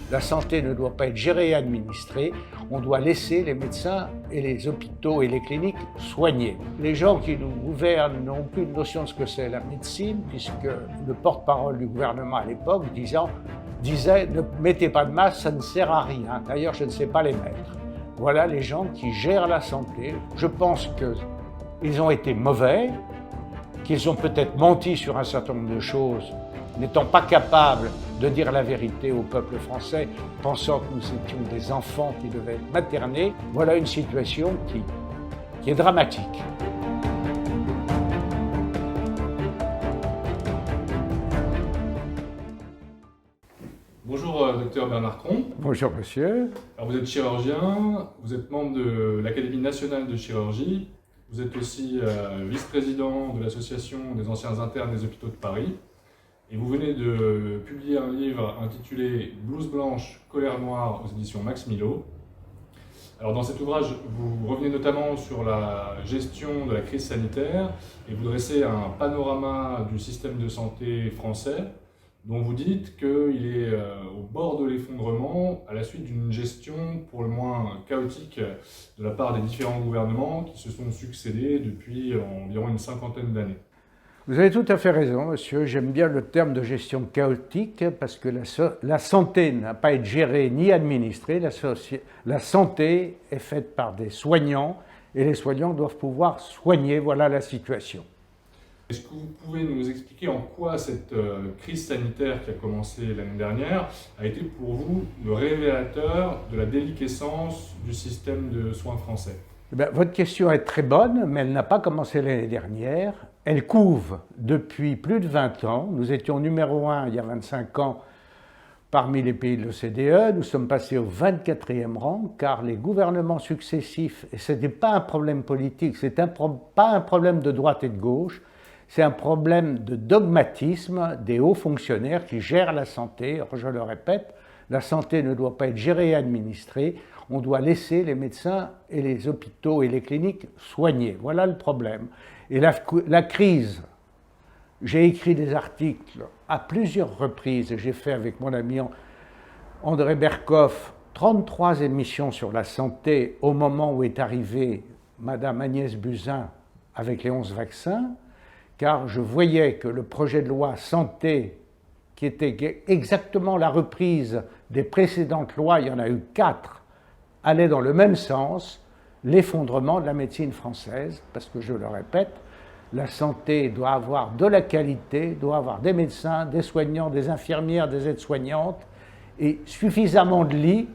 La santé ne doit pas être gérée et administrée, on doit laisser les médecins et les hôpitaux et les cliniques soigner. Les gens qui nous gouvernent n'ont plus de notion de ce que c'est la médecine, puisque le porte-parole du gouvernement à l'époque disait « Ne mettez pas de masque, ça ne sert à rien. D'ailleurs, je ne sais pas les mettre. » Voilà les gens qui gèrent la santé. Je pense qu'ils ont été mauvais, qu'ils ont peut-être menti sur un certain nombre de choses, n'étant pas capables de dire la vérité au peuple français, pensant que nous étions des enfants qui devaient être maternés. Voilà une situation qui est dramatique. Bonjour docteur Bernard Cron. Bonjour monsieur. Alors, vous êtes chirurgien, vous êtes membre de l'Académie nationale de chirurgie, vous êtes aussi vice-président de l'Association des anciens internes des hôpitaux de Paris, et vous venez de publier un livre intitulé « Blouse blanche, colère noire » aux éditions Max Milo. Alors, dans cet ouvrage, vous revenez notamment sur la gestion de la crise sanitaire et vous dressez un panorama du système de santé français, dont vous dites qu'il est au bord de l'effondrement à la suite d'une gestion pour le moins chaotique de la part des différents gouvernements qui se sont succédés depuis environ une cinquantaine d'années. Vous avez tout à fait raison, monsieur. J'aime bien le terme de gestion chaotique parce que la santé n'a pas à être gérée ni administrée. La santé est faite par des soignants et les soignants doivent pouvoir soigner. Voilà la situation. Est-ce que vous pouvez nous expliquer en quoi cette crise sanitaire qui a commencé l'année dernière a été pour vous le révélateur de la déliquescence du système de soins français ? Votre question est très bonne, mais elle n'a pas commencé l'année dernière. Elle couve depuis plus de 20 ans. Nous étions numéro 1 il y a 25 ans parmi les pays de l'OCDE. Nous sommes passés au 24e rang car les gouvernements successifs, et ce n'était pas un problème politique, ce n'était pas un problème de droite et de gauche, c'est un problème de dogmatisme des hauts fonctionnaires qui gèrent la santé. Alors, je le répète, la santé ne doit pas être gérée et administrée. On doit laisser les médecins et les hôpitaux et les cliniques soigner. Voilà le problème. Et la crise, j'ai écrit des articles à plusieurs reprises, et j'ai fait avec mon ami André Berkoff 33 émissions sur la santé au moment où est arrivée Madame Agnès Buzyn avec les 11 vaccins, car je voyais que le projet de loi santé, qui était exactement la reprise des précédentes lois, il y en a eu 4, allait dans le même sens, l'effondrement de la médecine française, parce que je le répète, la santé doit avoir de la qualité, doit avoir des médecins, des soignants, des infirmières, des aides-soignantes, et suffisamment de lits,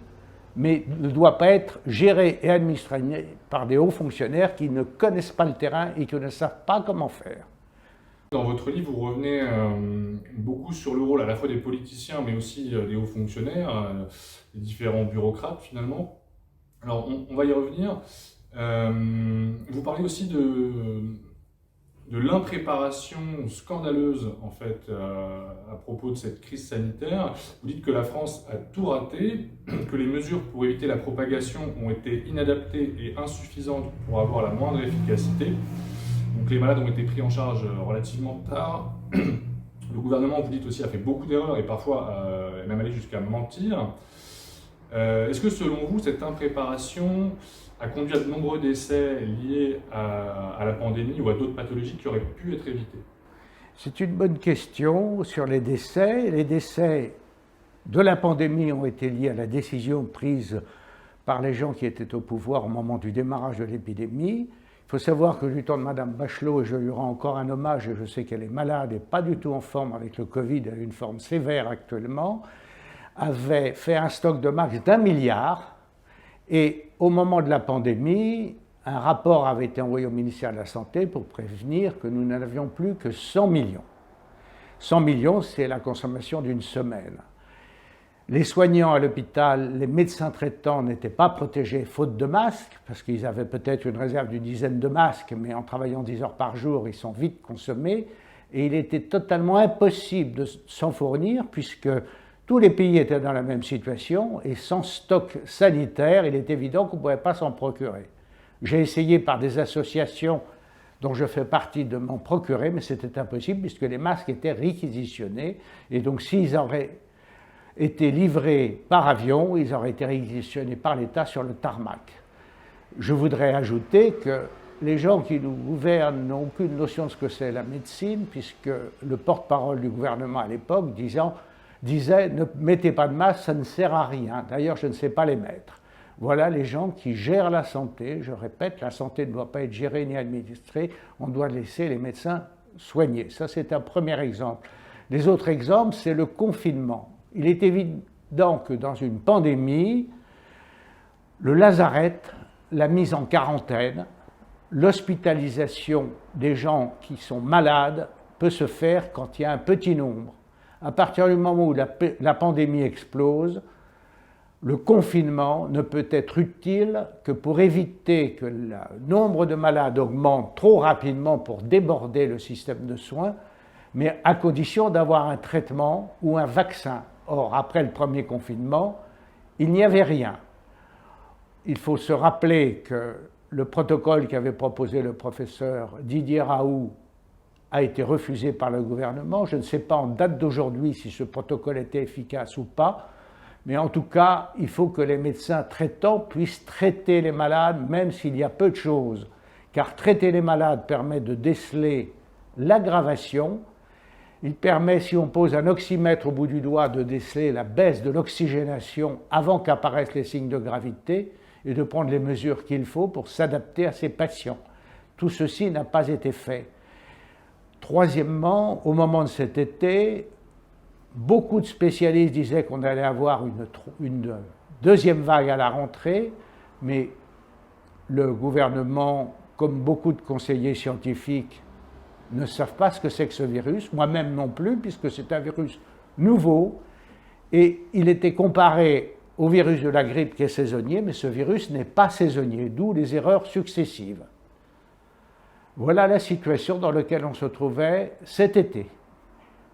mais ne doit pas être gérée et administrée par des hauts fonctionnaires qui ne connaissent pas le terrain et qui ne savent pas comment faire. Dans votre livre, vous revenez beaucoup sur le rôle à la fois des politiciens, mais aussi des hauts fonctionnaires, des différents bureaucrates finalement. Alors, on va y revenir. Vous parlez aussi de l'impréparation scandaleuse en fait à propos de cette crise sanitaire. Vous dites que la France a tout raté, que les mesures pour éviter la propagation ont été inadaptées et insuffisantes pour avoir la moindre efficacité. Donc les malades ont été pris en charge relativement tard. Le gouvernement, vous dites aussi, a fait beaucoup d'erreurs et parfois est même allé jusqu'à mentir. Est-ce que selon vous, cette impréparation a conduit à de nombreux décès liés à la pandémie ou à d'autres pathologies qui auraient pu être évitées ? C'est une bonne question sur les décès. Les décès de la pandémie ont été liés à la décision prise par les gens qui étaient au pouvoir au moment du démarrage de l'épidémie. Il faut savoir que du temps de Mme Bachelot, et je lui rends encore un hommage, et je sais qu'elle est malade et pas du tout en forme avec le Covid, elle a une forme sévère actuellement, avait fait un stock de max d'1 milliard. Et au moment de la pandémie, un rapport avait été envoyé au ministère de la Santé pour prévenir que nous n'avions plus que 100 millions. 100 millions, c'est la consommation d'une semaine. Les soignants à l'hôpital, les médecins traitants n'étaient pas protégés faute de masques, parce qu'ils avaient peut-être une réserve d'une dizaine de masques, mais en travaillant 10 heures par jour, ils sont vite consommés. Et il était totalement impossible de s'en fournir, puisque tous les pays étaient dans la même situation, et sans stock sanitaire, il est évident qu'on ne pouvait pas s'en procurer. J'ai essayé par des associations dont je fais partie de m'en procurer, mais c'était impossible, puisque les masques étaient réquisitionnés. Et donc s'ils auraient été livrés par avion, ils auraient été réquisitionnés par l'État sur le tarmac. Je voudrais ajouter que les gens qui nous gouvernent n'ont aucune notion de ce que c'est la médecine, puisque le porte-parole du gouvernement à l'époque disait « ne mettez pas de masque, ça ne sert à rien ». D'ailleurs, je ne sais pas les mettre. Voilà les gens qui gèrent la santé. Je répète, la santé ne doit pas être gérée ni administrée, on doit laisser les médecins soigner. Ça, c'est un premier exemple. Les autres exemples, c'est le confinement. Il est évident que dans une pandémie, le lazaret, la mise en quarantaine, l'hospitalisation des gens qui sont malades peut se faire quand il y a un petit nombre. À partir du moment où la pandémie explose, le confinement ne peut être utile que pour éviter que le nombre de malades augmente trop rapidement pour déborder le système de soins, mais à condition d'avoir un traitement ou un vaccin. Or, après le premier confinement, il n'y avait rien. Il faut se rappeler que le protocole qu'avait proposé le professeur Didier Raoult a été refusé par le gouvernement. Je ne sais pas en date d'aujourd'hui si ce protocole était efficace ou pas, mais en tout cas, il faut que les médecins traitants puissent traiter les malades, même s'il y a peu de choses, car traiter les malades permet de déceler l'aggravation. Il permet, si on pose un oxymètre au bout du doigt, de déceler la baisse de l'oxygénation avant qu'apparaissent les signes de gravité et de prendre les mesures qu'il faut pour s'adapter à ces patients. Tout ceci n'a pas été fait. Troisièmement, au moment de cet été, beaucoup de spécialistes disaient qu'on allait avoir une deuxième vague à la rentrée, mais le gouvernement, comme beaucoup de conseillers scientifiques, ne savent pas ce que c'est que ce virus, moi-même non plus, puisque c'est un virus nouveau, et il était comparé au virus de la grippe qui est saisonnier, mais ce virus n'est pas saisonnier, d'où les erreurs successives. Voilà la situation dans laquelle on se trouvait cet été.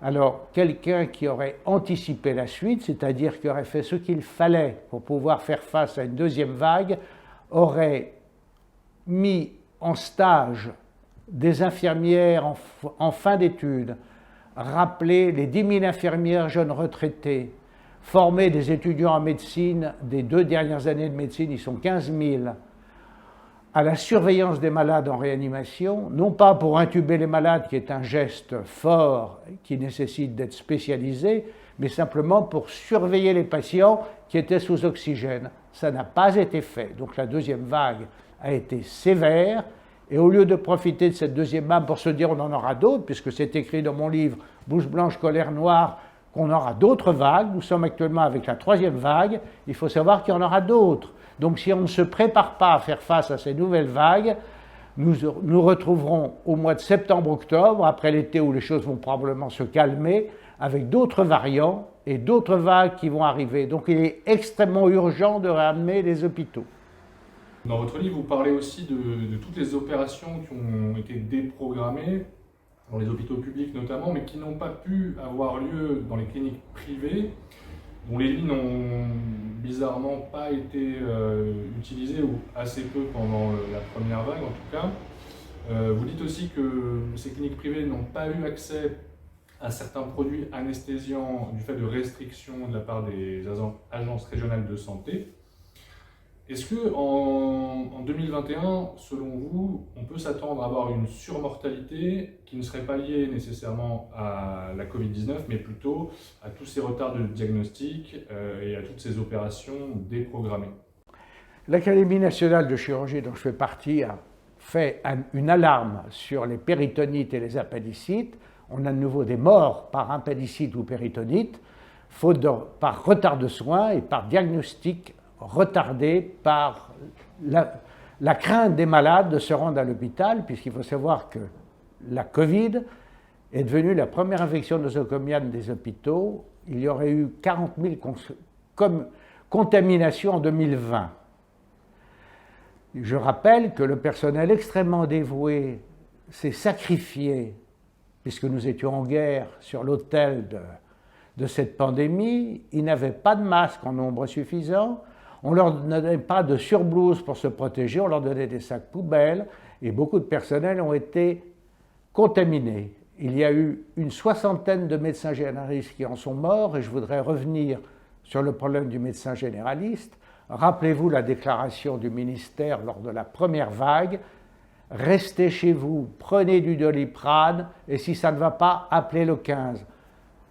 Alors, quelqu'un qui aurait anticipé la suite, c'est-à-dire qui aurait fait ce qu'il fallait pour pouvoir faire face à une deuxième vague, aurait mis en stage des infirmières en fin d'études, rappelé les 10 000 infirmières jeunes retraitées, formé des étudiants en médecine des 2 dernières années de médecine, ils sont 15 000, à la surveillance des malades en réanimation, non pas pour intuber les malades, qui est un geste fort qui nécessite d'être spécialisé, mais simplement pour surveiller les patients qui étaient sous oxygène. Ça n'a pas été fait. Donc la deuxième vague a été sévère, et au lieu de profiter de cette deuxième vague pour se dire on en aura d'autres, puisque c'est écrit dans mon livre « Bouche blanche, colère noire », qu'on aura d'autres vagues, nous sommes actuellement avec la troisième vague, il faut savoir qu'il y en aura d'autres. Donc si on ne se prépare pas à faire face à ces nouvelles vagues, nous retrouverons au mois de septembre-octobre, après l'été où les choses vont probablement se calmer, avec d'autres variants et d'autres vagues qui vont arriver. Donc il est extrêmement urgent de ramener les hôpitaux. Dans votre livre, vous parlez aussi de toutes les opérations qui ont été déprogrammées, dans les hôpitaux publics notamment, mais qui n'ont pas pu avoir lieu dans les cliniques privées, dont les lits n'ont bizarrement pas été utilisés, ou assez peu pendant la première vague en tout cas. Vous dites aussi que ces cliniques privées n'ont pas eu accès à certains produits anesthésiants du fait de restrictions de la part des agences régionales de santé. Est-ce qu'en 2021, selon vous, on peut s'attendre à avoir une surmortalité qui ne serait pas liée nécessairement à la Covid-19, mais plutôt à tous ces retards de diagnostic et à toutes ces opérations déprogrammées? L'Académie nationale de chirurgie, dont je fais partie, a fait une alarme sur les péritonites et les appendicites. On a de nouveau des morts par appendicite ou péritonite, par retard de soins et par diagnostic retardé par la crainte des malades de se rendre à l'hôpital, puisqu'il faut savoir que la Covid est devenue la première infection nosocomiale des hôpitaux. Il y aurait eu 40 000 contaminations en 2020. Je rappelle que le personnel extrêmement dévoué s'est sacrifié, puisque nous étions en guerre sur l'autel de cette pandémie. Ils n'avaient pas de masques en nombre suffisant. On ne leur donnait pas de surblouse pour se protéger, on leur donnait des sacs poubelles, et beaucoup de personnels ont été contaminés. il y a eu une soixantaine de médecins généralistes qui en sont morts, et je voudrais revenir sur le problème du médecin généraliste. Rappelez-vous la déclaration du ministère lors de la première vague: restez chez vous, prenez du Doliprane, et si ça ne va pas, appelez le 15.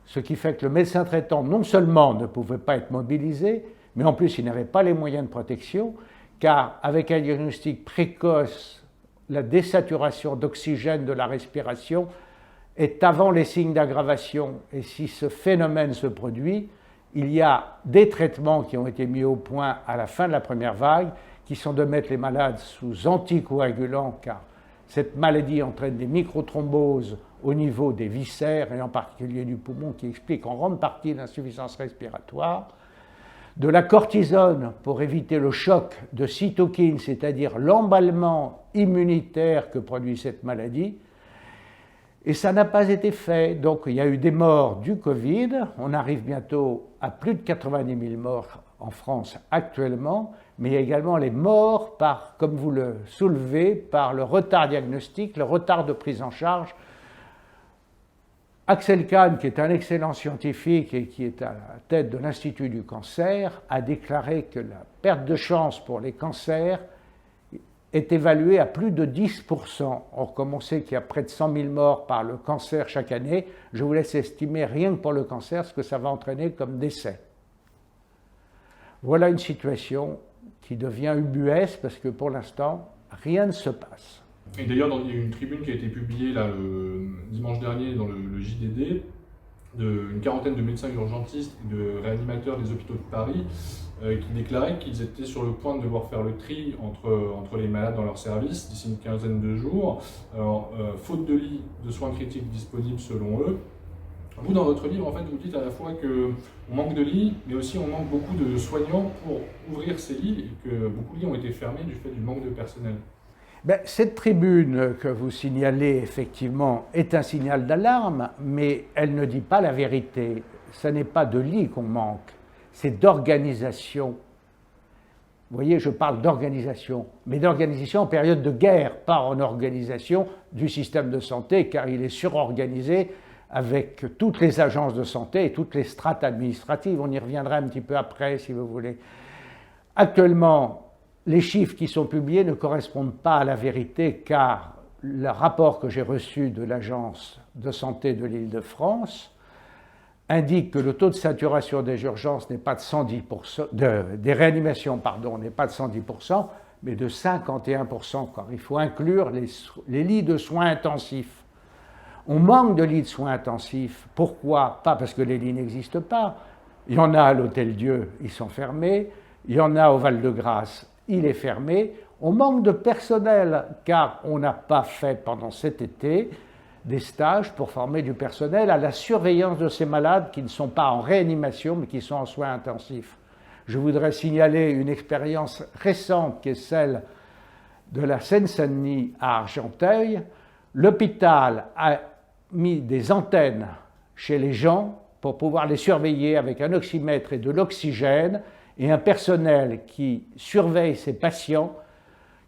Ce qui fait que le médecin traitant non seulement ne pouvait pas être mobilisé, mais en plus il n'avait pas les moyens de protection, car avec un diagnostic précoce, la désaturation d'oxygène de la respiration est avant les signes d'aggravation. Et si ce phénomène se produit, il y a des traitements qui ont été mis au point à la fin de la première vague, qui sont de mettre les malades sous anticoagulants, car cette maladie entraîne des microthromboses au niveau des viscères, et en particulier du poumon, qui explique en grande partie l'insuffisance respiratoire, de la cortisone pour éviter le choc de cytokines, c'est-à-dire l'emballement immunitaire que produit cette maladie. Et ça n'a pas été fait. Donc il y a eu des morts du Covid. On arrive bientôt à plus de 90 000 morts en France actuellement, mais il y a également les morts par, comme vous le soulevez, par le retard diagnostique, le retard de prise en charge. Axel Kahn, qui est un excellent scientifique et qui est à la tête de l'Institut du cancer, a déclaré que la perte de chance pour les cancers est évaluée à plus de 10%. Or, comme on sait qu'il y a près de 100 000 morts par le cancer chaque année, je vous laisse estimer rien que pour le cancer ce que ça va entraîner comme décès. Voilà une situation qui devient ubuesque parce que pour l'instant, rien ne se passe. Et d'ailleurs, il y a une tribune qui a été publiée là, le dimanche dernier dans le JDD, d'une quarantaine de médecins urgentistes et de réanimateurs des hôpitaux de Paris qui déclaraient qu'ils étaient sur le point de devoir faire le tri entre les malades dans leur service d'ici une quinzaine de jours, faute de lits de soins critiques disponibles selon eux. Vous, dans votre livre, en fait, vous dites à la fois qu'on manque de lits, mais aussi on manque beaucoup de soignants pour ouvrir ces lits et que beaucoup de lits ont été fermés du fait du manque de personnel. Cette tribune que vous signalez, effectivement, est un signal d'alarme, mais elle ne dit pas la vérité. Ce n'est pas de lits qu'on manque, c'est d'organisation. Vous voyez, je parle d'organisation, mais d'organisation en période de guerre, pas en organisation du système de santé, car il est surorganisé avec toutes les agences de santé et toutes les strates administratives. On y reviendra un petit peu après, si vous voulez. Actuellement, les chiffres qui sont publiés ne correspondent pas à la vérité, car le rapport que j'ai reçu de l'Agence de santé de l'Île-de-France indique que le taux de saturation des urgences n'est pas de 110%, des réanimations, n'est pas de 110%, mais de 51%, car il faut inclure les lits de soins intensifs. On manque de lits de soins intensifs. Pourquoi? Pas parce que les lits n'existent pas. Il y en a à l'Hôtel-Dieu, ils sont fermés. Il y en a au Val-de-Grâce, il est fermé. On manque de personnel car on n'a pas fait pendant cet été des stages pour former du personnel à la surveillance de ces malades qui ne sont pas en réanimation mais qui sont en soins intensifs. Je voudrais signaler une expérience récente qui est celle de la Seine-Saint-Denis à Argenteuil. L'hôpital a mis des antennes chez les gens pour pouvoir les surveiller avec un oxymètre et de l'oxygène, et un personnel qui surveille ces patients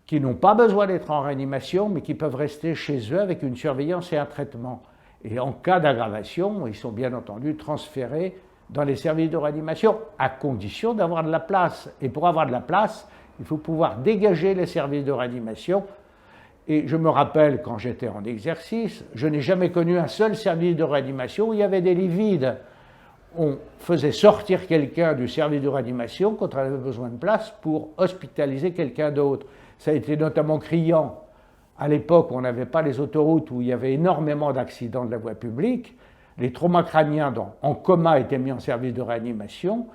qui n'ont pas besoin d'être en réanimation, mais qui peuvent rester chez eux avec une surveillance et un traitement. Et en cas d'aggravation, ils sont bien entendu transférés dans les services de réanimation, à condition d'avoir de la place. Et pour avoir de la place, il faut pouvoir dégager les services de réanimation. Et je me rappelle, quand j'étais en exercice, je n'ai jamais connu un seul service de réanimation où il y avait des lits vides. On faisait sortir quelqu'un du service de réanimation quand on avait besoin de place pour hospitaliser quelqu'un d'autre. Ça a été notamment criant à l'époque où on n'avait pas les autoroutes, où il y avait énormément d'accidents de la voie publique. Les traumas crâniens en coma étaient mis en service de réanimation.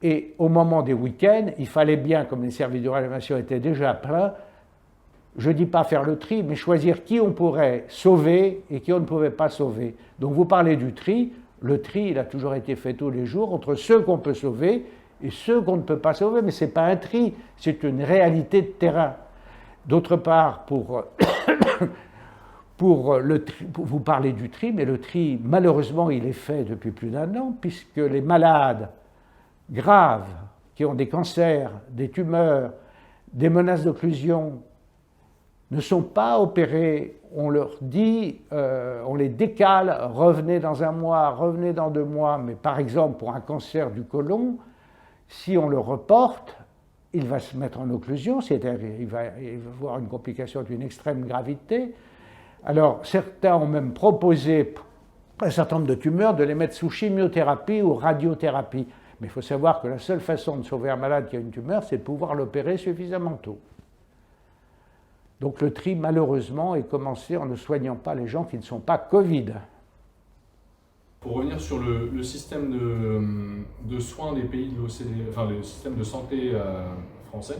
Et au moment des week-ends, il fallait bien, comme les services de réanimation étaient déjà pleins, je ne dis pas faire le tri, mais choisir qui on pourrait sauver et qui on ne pouvait pas sauver. Donc vous parlez du tri. Le tri, il a toujours été fait tous les jours entre ceux qu'on peut sauver et ceux qu'on ne peut pas sauver, mais ce n'est pas un tri, c'est une réalité de terrain. D'autre part, vous parlez du tri, mais le tri, malheureusement, il est fait depuis plus d'un an, puisque les malades graves, qui ont des cancers, des tumeurs, des menaces d'occlusion, ne sont pas opérés. On leur dit, on les décale, revenez dans 1 mois, revenez dans 2 mois, mais par exemple pour un cancer du côlon, si on le reporte, il va se mettre en occlusion, c'est-à-dire il va avoir une complication d'une extrême gravité. Alors certains ont même proposé un certain nombre de tumeurs de les mettre sous chimiothérapie ou radiothérapie. Mais il faut savoir que la seule façon de sauver un malade qui a une tumeur, c'est de pouvoir l'opérer suffisamment tôt. Donc le tri, malheureusement, est commencé en ne soignant pas les gens qui ne sont pas Covid. Pour revenir sur le système de soins des pays de l'OCDE, enfin le système de santé français,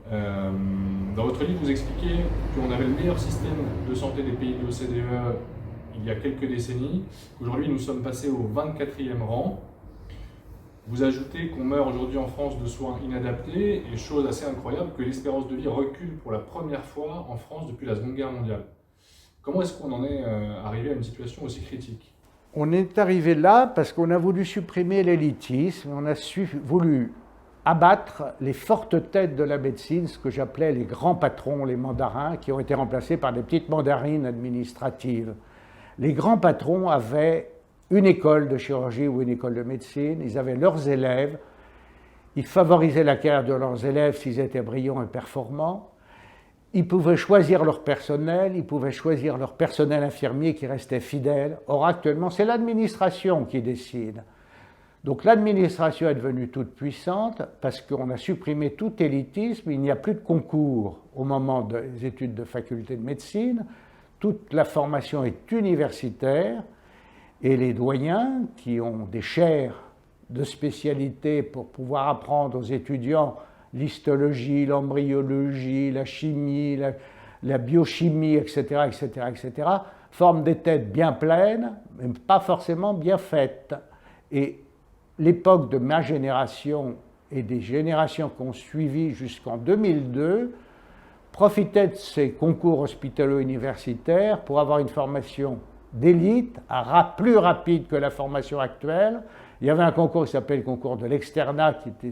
dans votre livre, vous expliquez qu'on avait le meilleur système de santé des pays de l'OCDE il y a quelques décennies, qu'aujourd'hui nous sommes passés au 24e rang. Vous ajoutez qu'on meurt aujourd'hui en France de soins inadaptés, et chose assez incroyable, que l'espérance de vie recule pour la première fois en France depuis la Seconde Guerre mondiale. Comment est-ce qu'on en est arrivé à une situation aussi critique? On est arrivé là parce qu'on a voulu supprimer l'élitisme, on a voulu abattre les fortes têtes de la médecine, ce que j'appelais les grands patrons, les mandarins, qui ont été remplacés par des petites mandarines administratives. Les grands patrons avaient une école de chirurgie ou une école de médecine, ils avaient leurs élèves, ils favorisaient la carrière de leurs élèves s'ils étaient brillants et performants, ils pouvaient choisir leur personnel, ils pouvaient choisir leur personnel infirmier qui restait fidèle. Or actuellement, c'est l'administration qui décide. Donc l'administration est devenue toute puissante parce qu'on a supprimé tout élitisme, il n'y a plus de concours au moment des études de faculté de médecine, toute la formation est universitaire, et les doyens qui ont des chaires de spécialité pour pouvoir apprendre aux étudiants l'histologie, l'embryologie, la chimie, la biochimie, etc., etc., etc., forment des têtes bien pleines, mais pas forcément bien faites. Et l'époque de ma génération et des générations qui ont suivi jusqu'en 2002 profitaient de ces concours hospitalo-universitaires pour avoir une formation d'élite, plus rapide que la formation actuelle. Il y avait un concours qui s'appelait le concours de l'externat qui était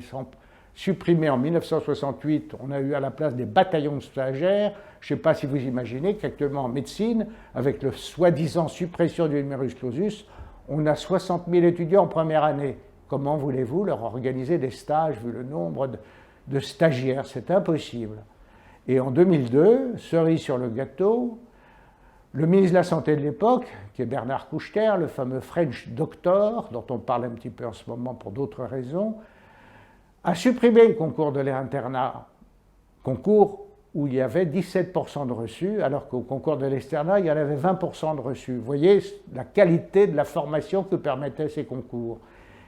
supprimé en 1968. On a eu à la place des bataillons de stagiaires. Je ne sais pas si vous imaginez qu'actuellement en médecine, avec le soi-disant suppression du numerus clausus, on a 60 000 étudiants en première année. Comment voulez-vous leur organiser des stages vu le nombre de stagiaires? C'est impossible. Et en 2002, cerise sur le gâteau, le ministre de la Santé de l'époque, qui est Bernard Kouchner, le fameux French Doctor, dont on parle un petit peu en ce moment pour d'autres raisons, a supprimé le concours de l'internat, concours où il y avait 17% de reçus, alors qu'au concours de l'externat, il y en avait 20% de reçus. Vous voyez la qualité de la formation que permettaient ces concours.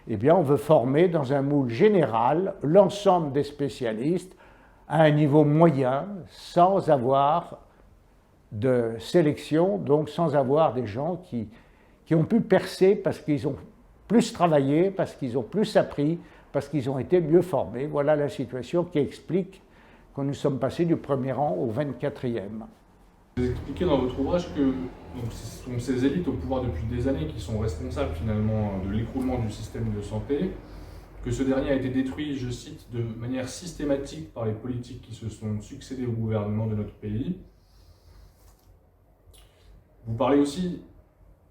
Eh bien, on veut former dans un moule général l'ensemble des spécialistes à un niveau moyen, sans avoir de sélection, donc sans avoir des gens qui ont pu percer parce qu'ils ont plus travaillé, parce qu'ils ont plus appris, parce qu'ils ont été mieux formés. Voilà la situation qui explique que nous sommes passés du premier rang au 24e. Vous expliquez dans votre ouvrage que ce sont ces élites au pouvoir depuis des années qui sont responsables finalement de l'écroulement du système de santé, que ce dernier a été détruit, je cite, de manière systématique par les politiques qui se sont succédés au gouvernement de notre pays. Vous parlez aussi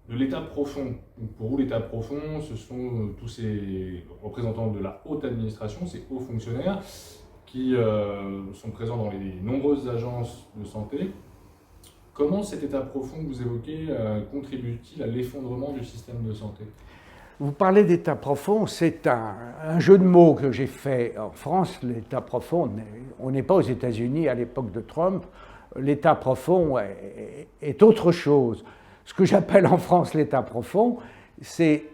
de l'État profond. Pour vous, l'État profond, ce sont tous ces représentants de la haute administration, ces hauts fonctionnaires, qui sont présents dans les nombreuses agences de santé. Comment cet État profond que vous évoquez contribue-t-il à l'effondrement du système de santé? Vous parlez d'État profond, c'est un jeu de mots que j'ai fait. En France, l'État profond, on n'est pas aux États-Unis à l'époque de Trump. L'État profond est autre chose. Ce que j'appelle en France l'État profond, c'est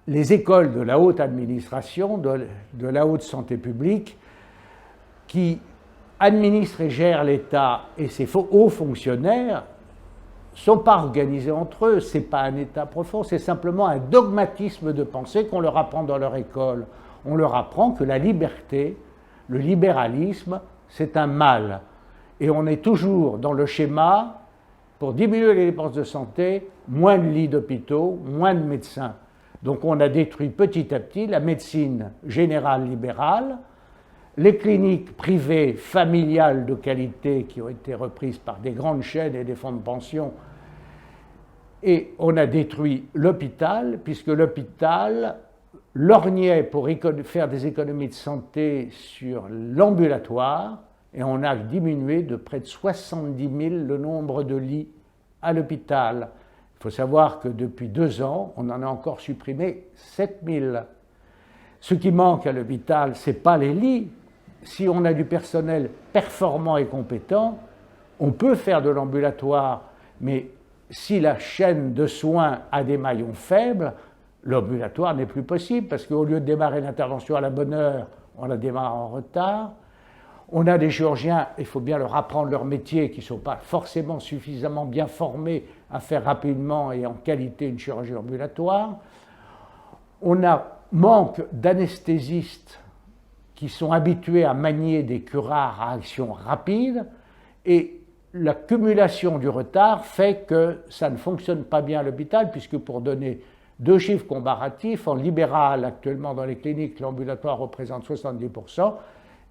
les écoles de la haute administration, de la haute santé publique, qui administrent et gèrent l'État, et ces hauts fonctionnaires ne sont pas organisés entre eux. Ce n'est pas un État profond, c'est simplement un dogmatisme de pensée qu'on leur apprend dans leur école. On leur apprend que la liberté, le libéralisme, c'est un mal. Et on est toujours dans le schéma, pour diminuer les dépenses de santé, moins de lits d'hôpitaux, moins de médecins. Donc on a détruit petit à petit la médecine générale libérale, les cliniques privées familiales de qualité qui ont été reprises par des grandes chaînes et des fonds de pension. Et on a détruit l'hôpital, puisque l'hôpital lorgnait pour faire des économies de santé sur l'ambulatoire, et on a diminué de près de 70 000 le nombre de lits à l'hôpital. Il faut savoir que depuis 2 ans, on en a encore supprimé 7 000. Ce qui manque à l'hôpital, ce n'est pas les lits. Si on a du personnel performant et compétent, on peut faire de l'ambulatoire, mais si la chaîne de soins a des maillons faibles, l'ambulatoire n'est plus possible, parce qu'au lieu de démarrer l'intervention à la bonne heure, on la démarre en retard. On a des chirurgiens, il faut bien leur apprendre leur métier, qui ne sont pas forcément suffisamment bien formés à faire rapidement et en qualité une chirurgie ambulatoire. On a manque d'anesthésistes qui sont habitués à manier des curares à action rapide, et l'accumulation du retard fait que ça ne fonctionne pas bien à l'hôpital, puisque pour donner 2 chiffres comparatifs, en libéral, actuellement dans les cliniques, l'ambulatoire représente 70%,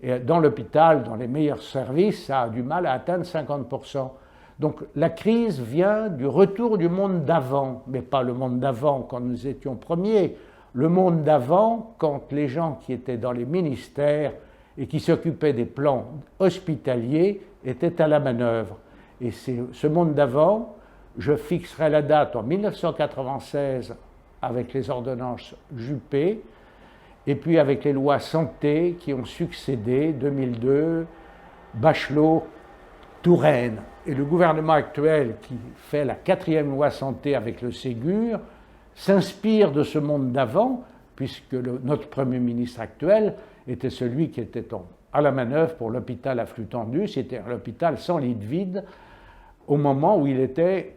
et dans l'hôpital, dans les meilleurs services, ça a du mal à atteindre 50%. Donc la crise vient du retour du monde d'avant, mais pas le monde d'avant quand nous étions premiers, le monde d'avant quand les gens qui étaient dans les ministères et qui s'occupaient des plans hospitaliers étaient à la manœuvre. Et c'est ce monde d'avant, je fixerai la date en 1996 avec les ordonnances Juppé, et puis avec les lois santé qui ont succédé, 2002, Bachelot, Touraine. Et le gouvernement actuel, qui fait la 4e loi santé avec le Ségur, s'inspire de ce monde d'avant, puisque notre Premier ministre actuel était celui qui était à la manœuvre pour l'hôpital à flux tendu, c'était l'hôpital sans lit de vide, au moment où il était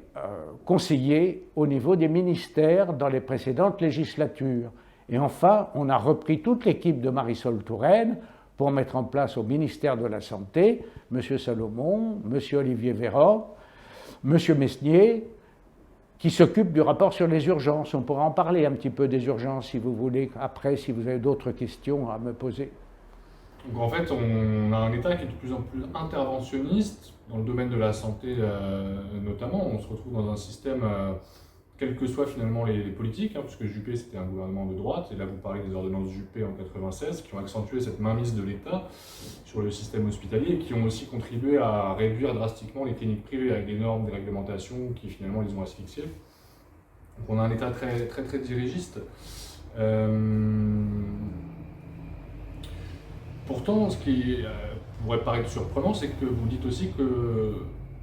conseiller au niveau des ministères dans les précédentes législatures. Et enfin, on a repris toute l'équipe de Marisol Touraine pour mettre en place au ministère de la Santé M. Salomon, M. Olivier Véran, M. Mesnier, qui s'occupe du rapport sur les urgences. On pourra en parler un petit peu des urgences si vous voulez, après, si vous avez d'autres questions à me poser. Donc en fait, on a un État qui est de plus en plus interventionniste dans le domaine de la santé notamment. On se retrouve dans un système, quels que soient finalement les politiques, puisque Juppé c'était un gouvernement de droite, et là vous parlez des ordonnances Juppé en 1996, qui ont accentué cette mainmise de l'État sur le système hospitalier, et qui ont aussi contribué à réduire drastiquement les cliniques privées avec des normes, des réglementations qui finalement les ont asphyxiées. Donc on a un État très, très, très dirigiste. Pourtant, ce qui pourrait paraître surprenant, c'est que vous dites aussi que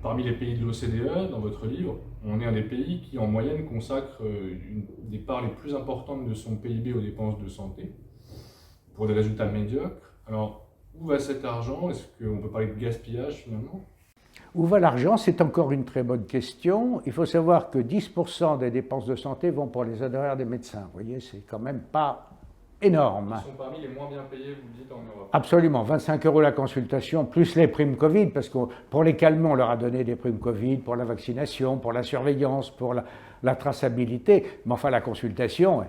parmi les pays de l'OCDE, dans votre livre, on est un des pays qui en moyenne consacre des parts les plus importantes de son PIB aux dépenses de santé, pour des résultats médiocres. Alors, où va cet argent? Est-ce qu'on peut parler de gaspillage finalement? Où va l'argent? C'est encore une très bonne question. Il faut savoir que 10% des dépenses de santé vont pour les honoraires des médecins. Vous voyez, c'est quand même pas énorme. Ils sont parmi les moins bien payés, vous le dites, en Europe. Absolument, 25 € la consultation, plus les primes Covid, parce que pour les calmer, on leur a donné des primes Covid pour la vaccination, pour la surveillance, pour la traçabilité. Mais enfin, la consultation,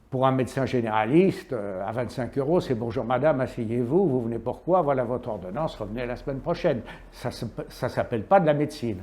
pour un médecin généraliste, à 25 €, c'est bonjour madame, asseyez-vous, vous venez pourquoi, voilà votre ordonnance, revenez la semaine prochaine. Ça ne s'appelle pas de la médecine.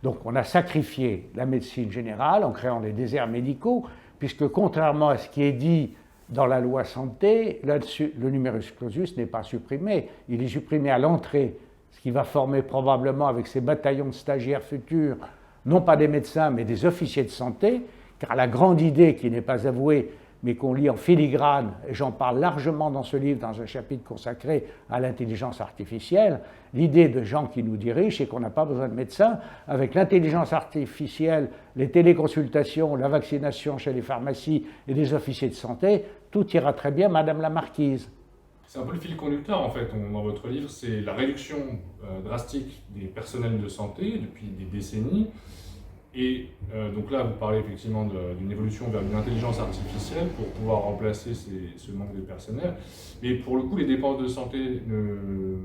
Donc on a sacrifié la médecine générale en créant les déserts médicaux, puisque contrairement à ce qui est dit dans la loi santé, le numerus clausus n'est pas supprimé. Il est supprimé à l'entrée, ce qui va former probablement avec ces bataillons de stagiaires futurs, non pas des médecins, mais des officiers de santé, car la grande idée qui n'est pas avouée, mais qu'on lit en filigrane, et j'en parle largement dans ce livre, dans un chapitre consacré à l'intelligence artificielle, l'idée de gens qui nous dirigent, c'est qu'on n'a pas besoin de médecins. Avec l'intelligence artificielle, les téléconsultations, la vaccination chez les pharmacies et les officiers de santé, tout ira très bien, Madame la Marquise. C'est un peu le fil conducteur, en fait, dans votre livre, c'est la réduction drastique des personnels de santé depuis des décennies. Et donc là, vous parlez effectivement d'une évolution vers une intelligence artificielle pour pouvoir remplacer ce manque de personnel. Mais pour le coup, les dépenses de santé ne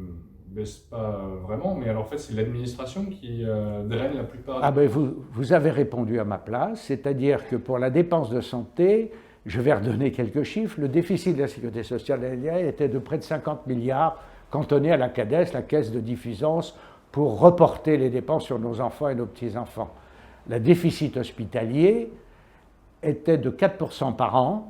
baissent pas vraiment. Mais alors en fait, c'est l'administration qui draine la plupart. Ah ben vous avez répondu à ma place, c'est-à-dire que pour la dépense de santé, Je vais redonner quelques chiffres. Le déficit de la sécurité sociale l'année dernière était de près de 50 milliards, cantonné à la CADES, la caisse de diffusance, pour reporter les dépenses sur nos enfants et nos petits-enfants. Le déficit hospitalier était de 4% par an.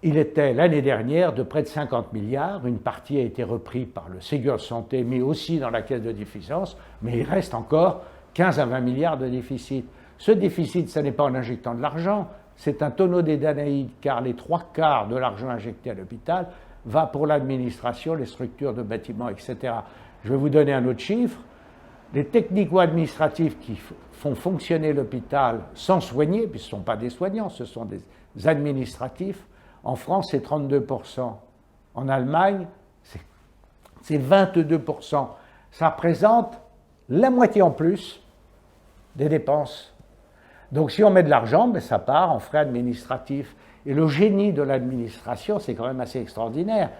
Il était l'année dernière de près de 50 milliards. Une partie a été reprise par le Ségur de santé, mais aussi dans la caisse de diffusance, mais il reste encore 15 à 20 milliards de déficit. Ce déficit, ce n'est pas en injectant de l'argent, c'est un tonneau des Danaïdes, car les 3/4 de l'argent injecté à l'hôpital va pour l'administration, les structures de bâtiments, etc. Je vais vous donner un autre chiffre. Les technico-administratifs qui font fonctionner l'hôpital sans soigner, puisque ce ne sont pas des soignants, ce sont des administratifs, en France, c'est 32%. En Allemagne, c'est 22%. Ça représente la moitié en plus des dépenses. Donc si on met de l'argent, ben, ça part en frais administratifs. Et le génie de l'administration, c'est quand même assez extraordinaire.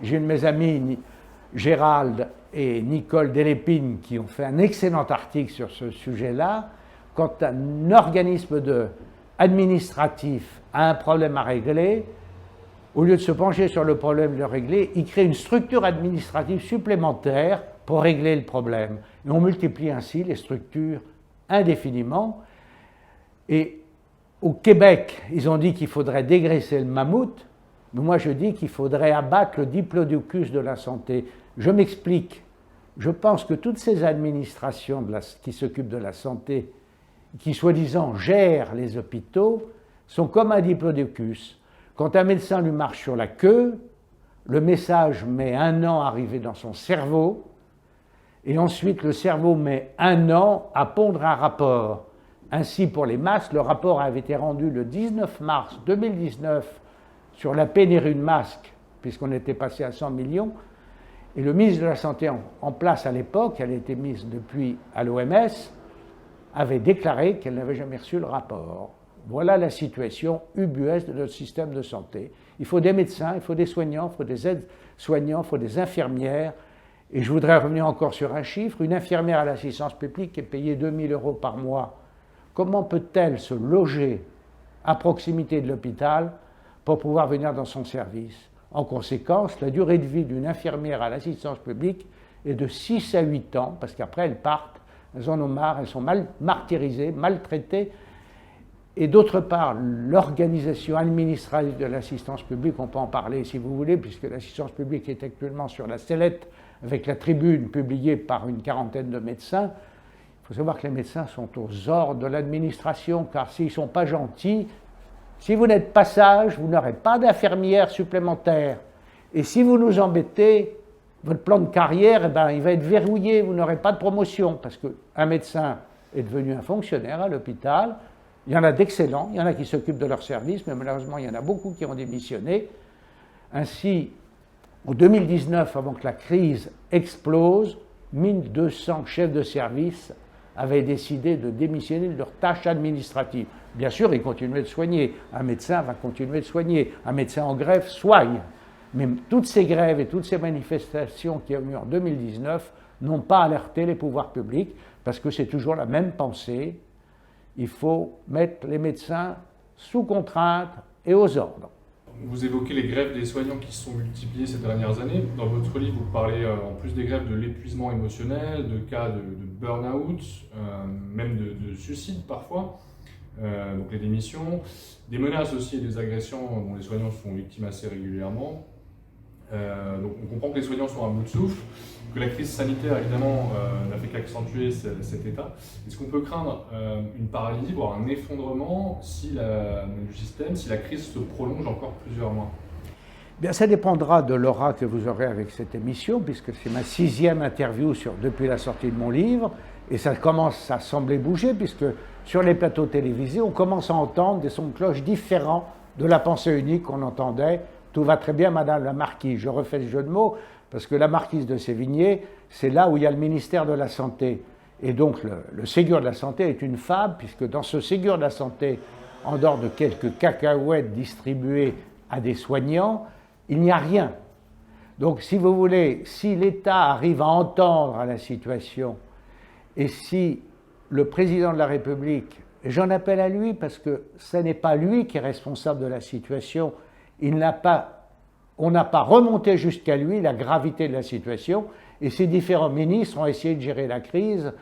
J'ai une de mes amies, Gérald et Nicole Delépine, qui ont fait un excellent article sur ce sujet-là. Quand un organisme administratif a un problème à régler, au lieu de se pencher sur le problème de le régler, il crée une structure administrative supplémentaire pour régler le problème. Et on multiplie ainsi les structures indéfiniment. Et au Québec, ils ont dit qu'il faudrait dégraisser le mammouth, mais moi je dis qu'il faudrait abattre le diplodocus de la santé. Je m'explique. Je pense que toutes ces administrations qui s'occupent de la santé, qui soi-disant gèrent les hôpitaux, sont comme un diplodocus. Quand un médecin lui marche sur la queue, le message met 1 an à arriver dans son cerveau, et ensuite le cerveau met 1 an à pondre un rapport. Ainsi, pour les masques, le rapport avait été rendu le 19 mars 2019 sur la pénurie de masques, puisqu'on était passé à 100 millions, et le ministre de la Santé en place à l'époque, elle a été mise depuis à l'OMS, avait déclaré qu'elle n'avait jamais reçu le rapport. Voilà la situation ubuesque de notre système de santé. Il faut des médecins, il faut des soignants, il faut des aides-soignants, il faut des infirmières. Et je voudrais revenir encore sur un chiffre. Une infirmière à l'assistance publique est payée 2 000 € par mois. Comment peut-elle se loger à proximité de l'hôpital pour pouvoir venir dans son service? En conséquence, la durée de vie d'une infirmière à l'assistance publique est de 6 à 8 ans, parce qu'après elles partent, elles en ont marre, elles sont martyrisées, maltraitées. Et d'autre part, l'organisation administrative de l'assistance publique, on peut en parler si vous voulez, puisque l'assistance publique est actuellement sur la sellette avec la tribune publiée par une quarantaine de médecins. Il faut savoir que les médecins sont aux ordres de l'administration, car s'ils ne sont pas gentils, si vous n'êtes pas sage, vous n'aurez pas d'infirmière supplémentaire. Et si vous nous embêtez, votre plan de carrière, eh ben, il va être verrouillé, vous n'aurez pas de promotion, parce qu'un médecin est devenu un fonctionnaire à l'hôpital. Il y en a d'excellents, il y en a qui s'occupent de leur service, mais malheureusement, il y en a beaucoup qui ont démissionné. Ainsi, en 2019, avant que la crise explose, 1200 chefs de service avaient décidé de démissionner de leurs tâches administratives. Bien sûr, ils continuaient de soigner. Un médecin va continuer de soigner. Un médecin en grève soigne. Mais toutes ces grèves et toutes ces manifestations qui ont eu en 2019 n'ont pas alerté les pouvoirs publics, parce que c'est toujours la même pensée. Il faut mettre les médecins sous contrainte et aux ordres. Vous évoquez les grèves des soignants qui se sont multipliées ces dernières années. Dans votre livre, vous parlez en plus des grèves de l'épuisement émotionnel, de cas de burn-out, même de suicide parfois, donc les démissions, des menaces aussi et des agressions dont les soignants sont victimes assez régulièrement. Donc on comprend que les soignants sont à bout de souffle, que la crise sanitaire évidemment n'a fait qu'accentuer cet état. Est-ce qu'on peut craindre une paralysie, voire un effondrement du système si la crise se prolonge encore plusieurs mois? Bien, ça dépendra de l'aura que vous aurez avec cette émission, puisque c'est ma 6e interview depuis la sortie de mon livre, et ça commence à sembler bouger, puisque sur les plateaux télévisés, on commence à entendre des sons de cloche différents de la pensée unique qu'on entendait. Tout va très bien, Madame la Marquise. Je refais le jeu de mots, parce que la Marquise de Sévigné, c'est là où il y a le ministère de la Santé. Et donc, le Ségur de la Santé est une fable, puisque dans ce Ségur de la Santé, en dehors de quelques cacahuètes distribuées à des soignants, il n'y a rien. Donc, si vous voulez, si l'État arrive à entendre à la situation, et si le président de la République Et j'en appelle à lui parce que ce n'est pas lui qui est responsable de la situation. On n'a pas remonté jusqu'à lui la gravité de la situation, et ces différents ministres ont essayé de gérer la crise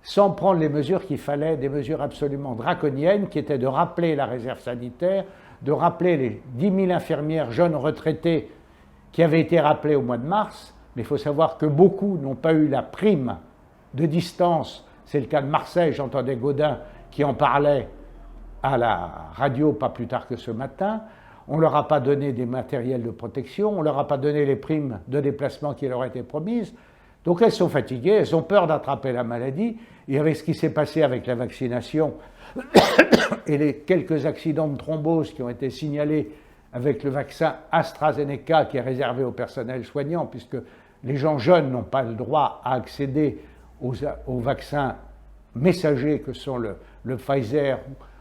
sans prendre les mesures qu'il fallait, des mesures absolument draconiennes, qui étaient de rappeler la réserve sanitaire, de rappeler les 10 000 infirmières jeunes retraitées qui avaient été rappelées au mois de mars. Mais il faut savoir que beaucoup n'ont pas eu la prime de distance. C'est le cas de Marseille, j'entendais Gaudin qui en parlait à la radio pas plus tard que ce matin. On ne leur a pas donné des matériels de protection, on ne leur a pas donné les primes de déplacement qui leur étaient promises. Donc elles sont fatiguées, elles ont peur d'attraper la maladie. Et avec ce qui s'est passé avec la vaccination et les quelques accidents de thrombose qui ont été signalés avec le vaccin AstraZeneca qui est réservé au personnel soignant, puisque les gens jeunes n'ont pas le droit à accéder aux vaccins messagers que sont le Pfizer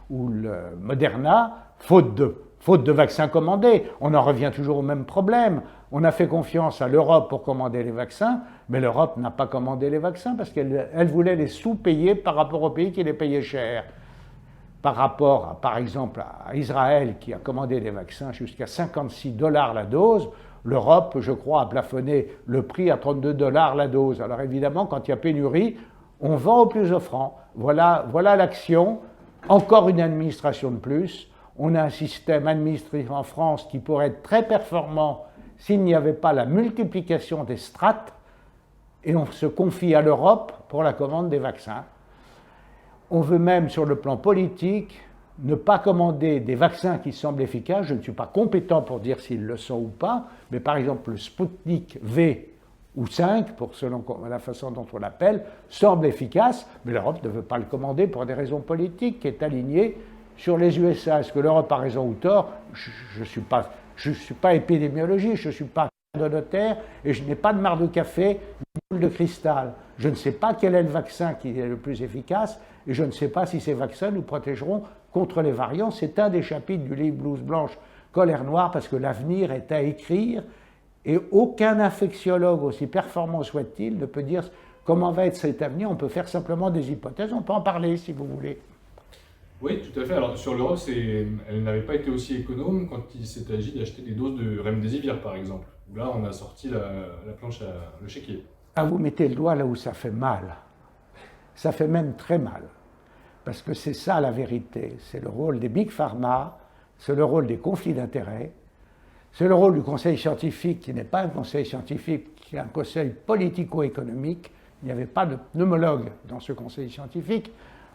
ou le Moderna, faute de vaccins commandés. On en revient toujours au même problème. On a fait confiance à l'Europe pour commander les vaccins, mais l'Europe n'a pas commandé les vaccins parce qu'elle voulait les sous-payer par rapport aux pays qui les payaient cher. Par rapport, par exemple, à Israël qui a commandé des vaccins jusqu'à 56 $ la dose, l'Europe, je crois, a plafonné le prix à 32 $ la dose. Alors évidemment, quand il y a pénurie, on vend au plus offrant. Voilà l'action. Encore une administration de plus. On a un système administratif en France qui pourrait être très performant s'il n'y avait pas la multiplication des strates, et on se confie à l'Europe pour la commande des vaccins. On veut même, sur le plan politique, ne pas commander des vaccins qui semblent efficaces. Je ne suis pas compétent pour dire s'ils le sont ou pas, mais par exemple le Sputnik V ou 5, selon la façon dont on l'appelle, semble efficace, mais l'Europe ne veut pas le commander pour des raisons politiques, qui est alignée sur les USA. Est-ce que l'Europe a raison ou tort? Je ne suis pas épidémiologiste, je ne suis pas de notaire, et je n'ai pas de marc de café, ni boule de cristal. Je ne sais pas quel est le vaccin qui est le plus efficace, et je ne sais pas si ces vaccins nous protégeront contre les variants. C'est un des chapitres du livre Blouse blanche, colère noire, parce que l'avenir est à écrire, et aucun infectiologue, aussi performant soit-il, ne peut dire comment va être cet avenir. On peut faire simplement des hypothèses, on peut en parler si vous voulez. Oui, tout à fait. Alors sur l'Europe, elle n'avait pas été aussi économe quand il s'est agi d'acheter des doses de remdesivir, par exemple. Là, on a sorti la planche, le chéquier. Ah, vous mettez le doigt là où ça fait mal. Ça fait même très mal. Parce que c'est ça la vérité. C'est le rôle des big pharma, c'est le rôle des conflits d'intérêts, c'est le rôle du conseil scientifique qui n'est pas un conseil scientifique, qui est un conseil politico-économique. Il n'y avait pas de pneumologue dans ce conseil scientifique.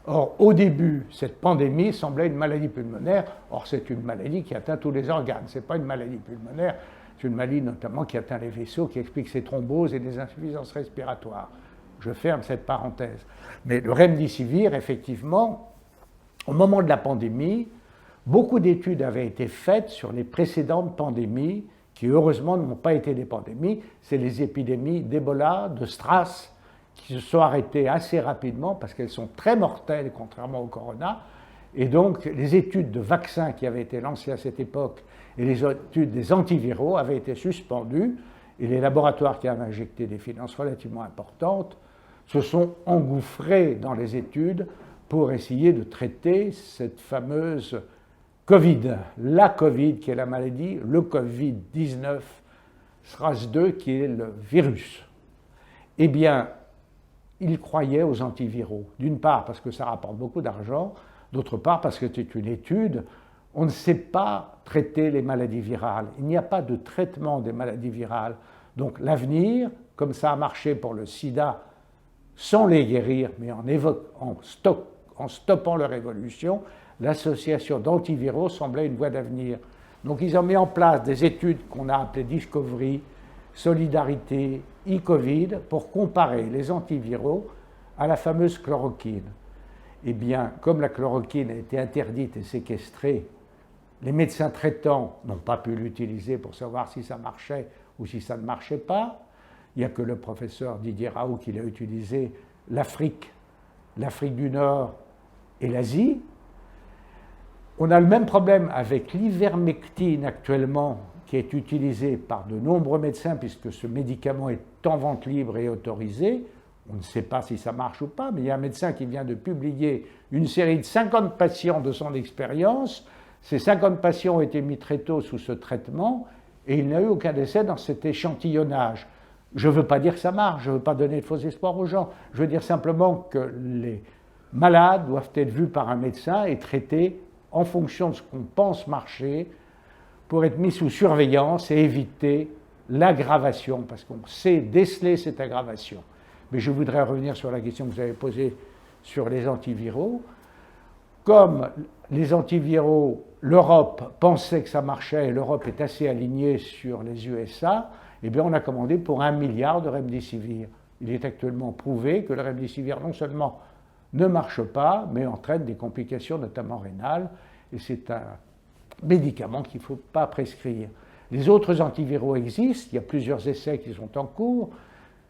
Or, au début, cette pandémie semblait une maladie pulmonaire. Or, c'est une maladie qui atteint tous les organes. Ce n'est pas une maladie pulmonaire, c'est une maladie notamment qui atteint les vaisseaux, qui explique ces thromboses et des insuffisances respiratoires. Je ferme cette parenthèse. Mais le remdesivir, effectivement, au moment de la pandémie, beaucoup d'études avaient été faites sur les précédentes pandémies, qui heureusement n'ont pas été des pandémies. C'est les épidémies d'Ebola, de SRAS, qui se sont arrêtées assez rapidement parce qu'elles sont très mortelles, contrairement au corona. Et donc, les études de vaccins qui avaient été lancées à cette époque et les études des antiviraux avaient été suspendues, et les laboratoires qui avaient injecté des finances relativement importantes se sont engouffrés dans les études pour essayer de traiter cette fameuse Covid. La Covid, qui est la maladie, le Covid-19, SRAS-2, qui est le virus. Eh bien, ils croyaient aux antiviraux. D'une part, parce que ça rapporte beaucoup d'argent, d'autre part, parce que c'est une étude. On ne sait pas traiter les maladies virales. Il n'y a pas de traitement des maladies virales. Donc l'avenir, comme ça a marché pour le sida, sans les guérir, mais en stoppant leur évolution, l'association d'antiviraux semblait une voie d'avenir. Donc ils ont mis en place des études qu'on a appelées Discovery, Solidarité, e-Covid, pour comparer les antiviraux à la fameuse chloroquine. Eh bien, comme la chloroquine a été interdite et séquestrée, les médecins traitants n'ont pas pu l'utiliser pour savoir si ça marchait ou si ça ne marchait pas. Il n'y a que le professeur Didier Raoult qui l'a utilisé, l'Afrique du Nord et l'Asie. On a le même problème avec l'ivermectine actuellement, qui est utilisé par de nombreux médecins puisque ce médicament est en vente libre et autorisé. On ne sait pas si ça marche ou pas, mais il y a un médecin qui vient de publier une série de 50 patients de son expérience. Ces 50 patients ont été mis très tôt sous ce traitement et il n'y a eu aucun décès dans cet échantillonnage. Je ne veux pas dire que ça marche, je ne veux pas donner de faux espoirs aux gens. Je veux dire simplement que les malades doivent être vus par un médecin et traités en fonction de ce qu'on pense marcher pour être mis sous surveillance et éviter l'aggravation, parce qu'on sait déceler cette aggravation. Mais je voudrais revenir sur la question que vous avez posée sur les antiviraux. Comme les antiviraux, l'Europe pensait que ça marchait et l'Europe est assez alignée sur les USA, eh bien on a commandé pour 1 milliard de remdesivir. Il est actuellement prouvé que le remdesivir non seulement ne marche pas, mais entraîne des complications, notamment rénales, et c'est un médicament qu'il ne faut pas prescrire. Les autres antiviraux existent, il y a plusieurs essais qui sont en cours,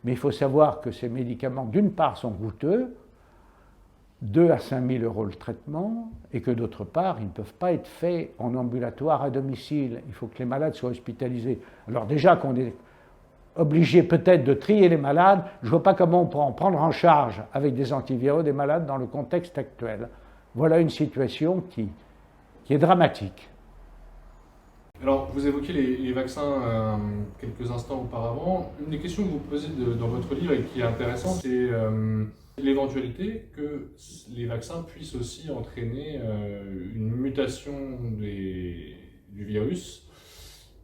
mais il faut savoir que ces médicaments, d'une part, sont coûteux, 2 à 5 000 euros le traitement, et que d'autre part, ils ne peuvent pas être faits en ambulatoire à domicile. Il faut que les malades soient hospitalisés. Alors déjà qu'on est obligé peut-être de trier les malades, je ne vois pas comment on peut en prendre en charge avec des antiviraux des malades dans le contexte actuel. Voilà une situation qui est dramatique. Alors, vous évoquez les vaccins quelques instants auparavant. Une des questions que vous posez dans votre livre et qui est intéressante, c'est l'éventualité que les vaccins puissent aussi entraîner une mutation du virus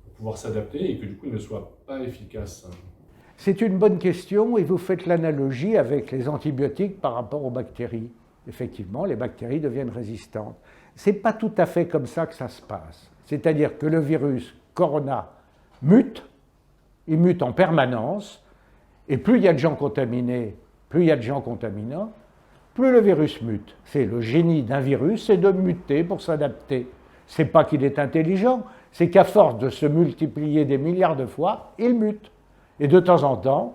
pour pouvoir s'adapter et que du coup ne soit pas efficace. C'est une bonne question et vous faites l'analogie avec les antibiotiques par rapport aux bactéries. Effectivement, les bactéries deviennent résistantes. Ce n'est pas tout à fait comme ça que ça se passe. C'est-à-dire que le virus corona mute, il mute en permanence, et plus il y a de gens contaminés, plus il y a de gens contaminants, plus le virus mute. C'est le génie d'un virus, c'est de muter pour s'adapter. Ce n'est pas qu'il est intelligent, c'est qu'à force de se multiplier des milliards de fois, il mute. Et de temps en temps,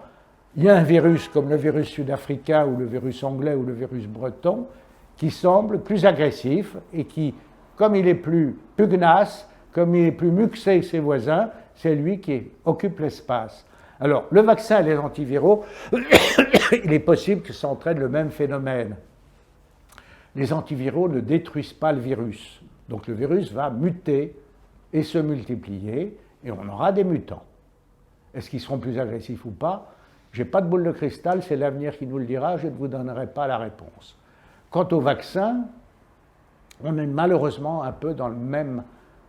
il y a un virus comme le virus sud-africain ou le virus anglais ou le virus breton qui semble plus agressif et qui, comme il est plus pugnace, comme il est plus muxé que ses voisins, c'est lui qui occupe l'espace. Alors, le vaccin et les antiviraux, il est possible que ça entraîne le même phénomène. Les antiviraux ne détruisent pas le virus. Donc le virus va muter et se multiplier, et on aura des mutants. Est-ce qu'ils seront plus agressifs ou pas? Je n'ai pas de boule de cristal, c'est l'avenir qui nous le dira, je ne vous donnerai pas la réponse. Quant au vaccin, on est malheureusement un peu dans le même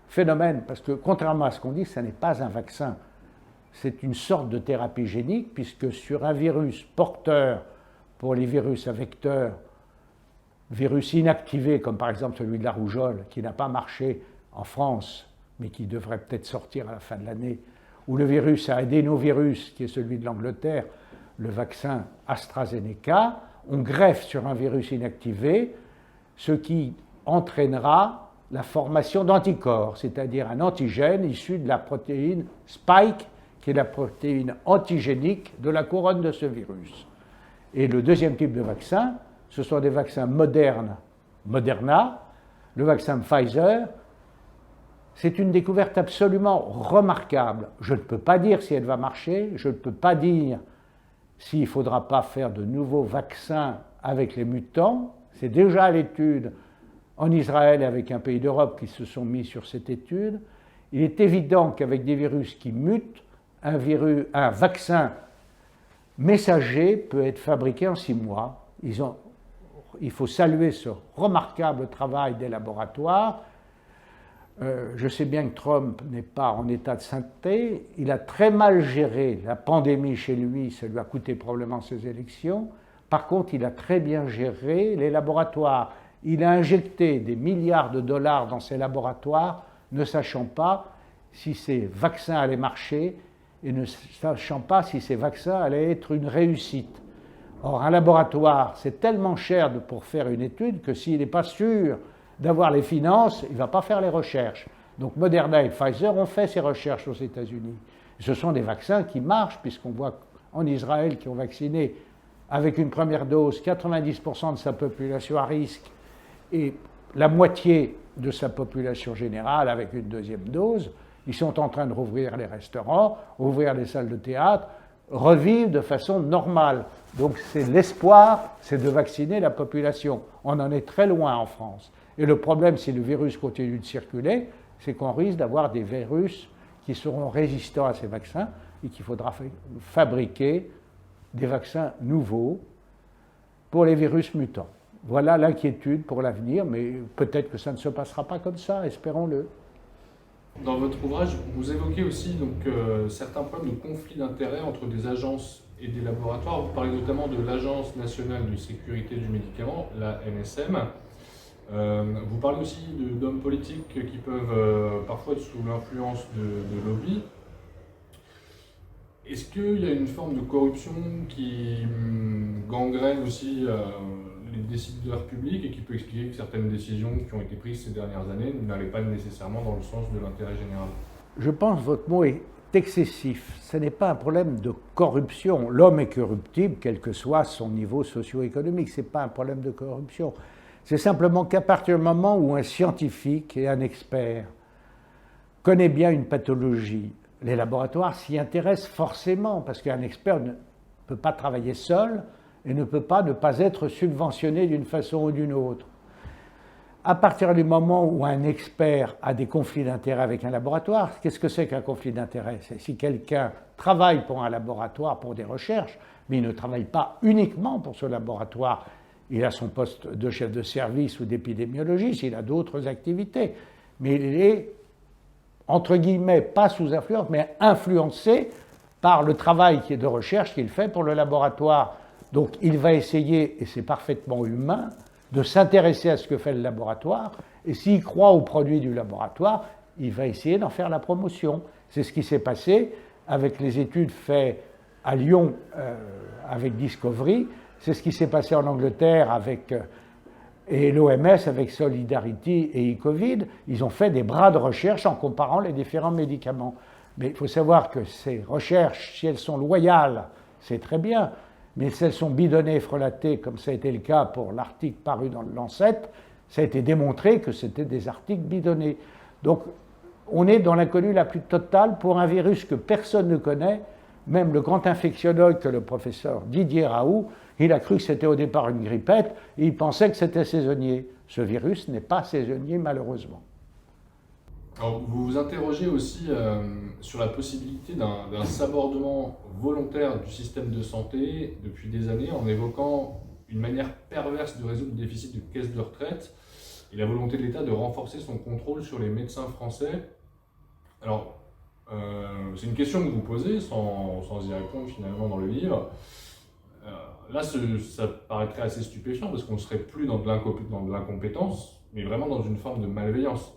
phénomène, parce que contrairement à ce qu'on dit, ce n'est pas un vaccin. C'est une sorte de thérapie génique, puisque sur un virus porteur, pour les virus à vecteurs, virus inactivés, comme par exemple celui de la rougeole, qui n'a pas marché en France, mais qui devrait peut-être sortir à la fin de l'année, ou le virus à adénovirus, qui est celui de l'Angleterre, le vaccin AstraZeneca, on greffe sur un virus inactivé, ce qui entraînera la formation d'anticorps, c'est-à-dire un antigène issu de la protéine Spike, qui est la protéine antigénique de la couronne de ce virus. Et le deuxième type de vaccin, ce sont des vaccins modernes, Moderna, le vaccin Pfizer. C'est une découverte absolument remarquable. Je ne peux pas dire si elle va marcher, je ne peux pas dire s'il ne faudra pas faire de nouveaux vaccins avec les mutants. C'est déjà à l'étude en Israël et avec un pays d'Europe qui se sont mis sur cette étude. Il est évident qu'avec des virus qui mutent, un vaccin messager peut être fabriqué en 6 mois. Il faut saluer ce remarquable travail des laboratoires. Je sais bien que Trump n'est pas en état de sainteté. Il a très mal géré la pandémie chez lui, ça lui a coûté probablement ses élections. Par contre, il a très bien géré les laboratoires. Il a injecté des milliards de dollars dans ces laboratoires, ne sachant pas si ces vaccins allaient marcher et ne sachant pas si ces vaccins allaient être une réussite. Or, un laboratoire, c'est tellement cher pour faire une étude que s'il n'est pas sûr d'avoir les finances, il ne va pas faire les recherches. Donc Moderna et Pfizer ont fait ces recherches aux États-Unis. Ce sont des vaccins qui marchent, puisqu'on voit en Israël qui ont vacciné avec une première dose 90% de sa population à risque et la moitié de sa population générale avec une deuxième dose. Ils sont en train de rouvrir les restaurants, ouvrir les salles de théâtre. revivre de façon normale. Donc l'espoir, c'est de vacciner la population. On en est très loin en France. Et le problème, si le virus continue de circuler, c'est qu'on risque d'avoir des virus qui seront résistants à ces vaccins et qu'il faudra fabriquer des vaccins nouveaux pour les virus mutants. Voilà l'inquiétude pour l'avenir, mais peut-être que ça ne se passera pas comme ça, espérons-le. Dans votre ouvrage, vous évoquez aussi donc, certains problèmes de conflit d'intérêts entre des agences et des laboratoires. Vous parlez notamment de l'Agence nationale de sécurité du médicament, la NSM. Vous parlez aussi d'hommes politiques qui peuvent parfois être sous l'influence de lobbies. Est-ce qu'il y a une forme de corruption qui gangrène aussi les décideurs publics et qui peut expliquer que certaines décisions qui ont été prises ces dernières années n'allaient pas nécessairement dans le sens de l'intérêt général? Je pense que votre mot est excessif. Ce n'est pas un problème de corruption. L'homme est corruptible, quel que soit son niveau socio-économique. Ce n'est pas un problème de corruption. C'est simplement qu'à partir du moment où un scientifique et un expert connaît bien une pathologie, les laboratoires s'y intéressent forcément, parce qu'un expert ne peut pas travailler seul et ne peut pas ne pas être subventionné d'une façon ou d'une autre. À partir du moment où un expert a des conflits d'intérêts avec un laboratoire, qu'est-ce que c'est qu'un conflit d'intérêts? C'est si quelqu'un travaille pour un laboratoire pour des recherches, mais il ne travaille pas uniquement pour ce laboratoire. Il a son poste de chef de service ou d'épidémiologiste, il a d'autres activités. Mais il est, entre guillemets, pas sous influence, mais influencé par le travail qui est de recherche qu'il fait pour le laboratoire. Donc il va essayer, et c'est parfaitement humain, de s'intéresser à ce que fait le laboratoire, et s'il croit aux produits du laboratoire, il va essayer d'en faire la promotion. C'est ce qui s'est passé avec les études faites à Lyon avec Discovery, c'est ce qui s'est passé en Angleterre avec et l'OMS avec Solidarity et e-Covid. Ils ont fait des bras de recherche en comparant les différents médicaments. Mais il faut savoir que ces recherches, si elles sont loyales, c'est très bien, mais si elles sont bidonnées, frelatées, comme ça a été le cas pour l'article paru dans le Lancet, ça a été démontré que c'était des articles bidonnés. Donc on est dans l'inconnu la plus totale pour un virus que personne ne connaît. Même le grand infectiologue que le professeur Didier Raoult, il a cru que c'était au départ une grippette et il pensait que c'était saisonnier. Ce virus n'est pas saisonnier, malheureusement. Alors, vous vous interrogez aussi sur la possibilité d'un sabordement volontaire du système de santé depuis des années en évoquant une manière perverse de résoudre le déficit de caisses de retraite et la volonté de l'État de renforcer son contrôle sur les médecins français. Alors, c'est une question que vous posez sans y répondre finalement dans le livre. Là, ça paraîtrait assez stupéfiant parce qu'on ne serait plus dans de l'incompétence, mais vraiment dans une forme de malveillance.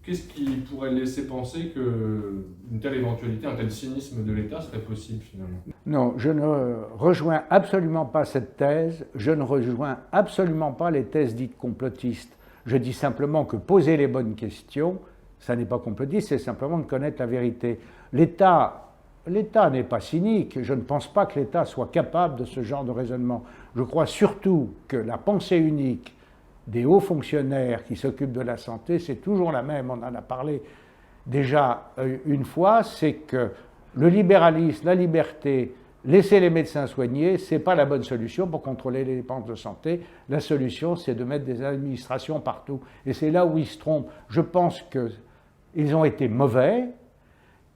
Qu'est-ce qui pourrait laisser penser qu'une telle éventualité, un tel cynisme de l'État serait possible finalement? Non, je ne rejoins absolument pas cette thèse, je ne rejoins absolument pas les thèses dites complotistes. Je dis simplement que poser les bonnes questions, ça n'est pas complotiste, c'est simplement de connaître la vérité. L'État n'est pas cynique, je ne pense pas que l'État soit capable de ce genre de raisonnement. Je crois surtout que la pensée unique des hauts fonctionnaires qui s'occupent de la santé, c'est toujours la même, on en a parlé déjà une fois, c'est que le libéralisme, la liberté, laisser les médecins soigner, ce n'est pas la bonne solution pour contrôler les dépenses de santé. La solution, c'est de mettre des administrations partout. Et c'est là où ils se trompent. Je pense qu'ils ont été mauvais,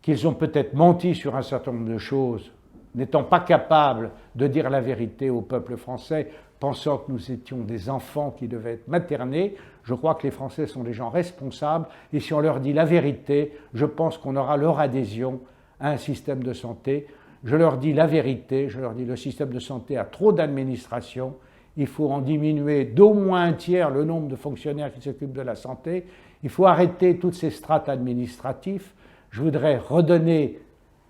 qu'ils ont peut-être menti sur un certain nombre de choses, n'étant pas capables de dire la vérité au peuple français, pensant que nous étions des enfants qui devaient être maternés. Je crois que les Français sont des gens responsables, et si on leur dit la vérité, je pense qu'on aura leur adhésion à un système de santé. Je leur dis la vérité, je leur dis le système de santé a trop d'administration, il faut en diminuer d'au moins un tiers le nombre de fonctionnaires qui s'occupent de la santé, il faut arrêter toutes ces strates administratifs. Je voudrais redonner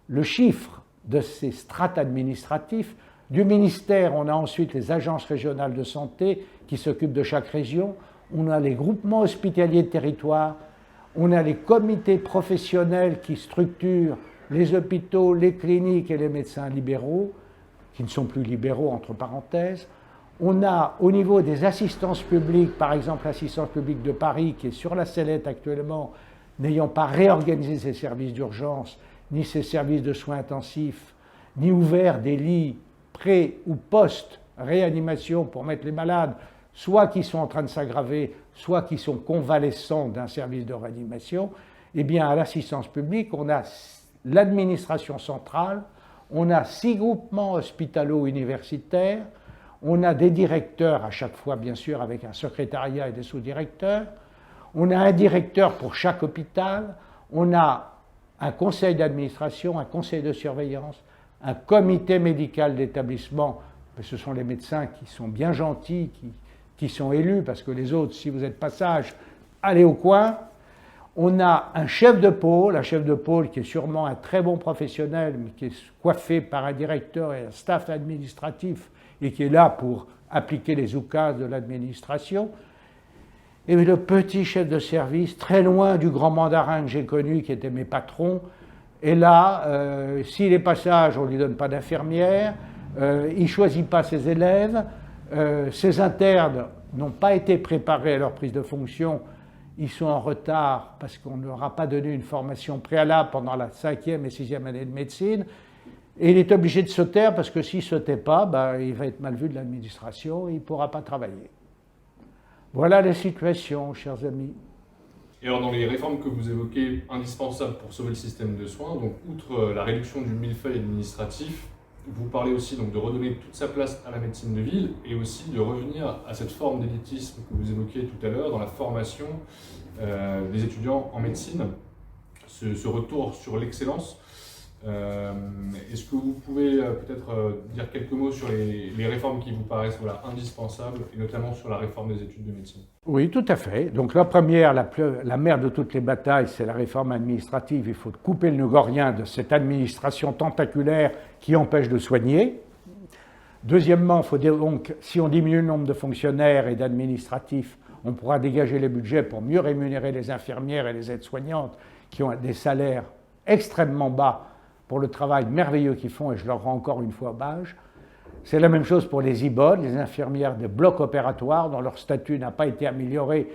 le chiffre de ces strates administratifs. Du ministère, on a ensuite les agences régionales de santé qui s'occupent de chaque région, on a les groupements hospitaliers de territoire, on a les comités professionnels qui structurent les hôpitaux, les cliniques et les médecins libéraux, qui ne sont plus libéraux entre parenthèses. On a au niveau des assistances publiques, par exemple l'assistance publique de Paris qui est sur la sellette actuellement, n'ayant pas réorganisé ses services d'urgence ni ses services de soins intensifs, ni ouvert des lits pré- ou post-réanimation pour mettre les malades, soit qui sont en train de s'aggraver, soit qui sont convalescents d'un service de réanimation, eh bien, à l'assistance publique, on a l'administration centrale, on a 6 groupements hospitalo-universitaires, on a des directeurs à chaque fois, bien sûr, avec un secrétariat et des sous-directeurs, on a un directeur pour chaque hôpital, on a un conseil d'administration, un conseil de surveillance, un comité médical d'établissement, ce sont les médecins qui sont bien gentils, qui sont élus, parce que les autres, si vous êtes pas sages, allez au coin. On a un chef de pôle qui est sûrement un très bon professionnel, mais qui est coiffé par un directeur et un staff administratif, et qui est là pour appliquer les oukases de l'administration. Et le petit chef de service, très loin du grand mandarin que j'ai connu, qui était mes patrons, et là, s'il n'est pas sage, on ne lui donne pas d'infirmière, il ne choisit pas ses élèves, ses internes n'ont pas été préparés à leur prise de fonction, ils sont en retard parce qu'on ne leur a pas donné une formation préalable pendant la 5e et 6e année de médecine, et il est obligé de se taire parce que s'il ne se tait pas, il va être mal vu de l'administration et il ne pourra pas travailler. Voilà la situation, chers amis. Et alors, dans les réformes que vous évoquez, indispensables pour sauver le système de soins, donc outre la réduction du millefeuille administratif, vous parlez aussi donc, de redonner toute sa place à la médecine de ville et aussi de revenir à cette forme d'élitisme que vous évoquiez tout à l'heure dans la formation des étudiants en médecine, ce retour sur l'excellence. Est-ce que vous pouvez peut-être dire quelques mots sur les réformes qui vous paraissent indispensables, et notamment sur la réforme des études de médecine? Oui, tout à fait. Donc la première, la mère de toutes les batailles, c'est la réforme administrative. Il faut couper le nœud gordien de cette administration tentaculaire qui empêche de soigner. Deuxièmement, donc, si on diminue le nombre de fonctionnaires et d'administratifs, on pourra dégager les budgets pour mieux rémunérer les infirmières et les aides-soignantes qui ont des salaires extrêmement bas pour le travail merveilleux qu'ils font, et je leur rends encore une fois hommage. C'est la même chose pour les IBOD, les infirmières des blocs opératoires, dont leur statut n'a pas été amélioré.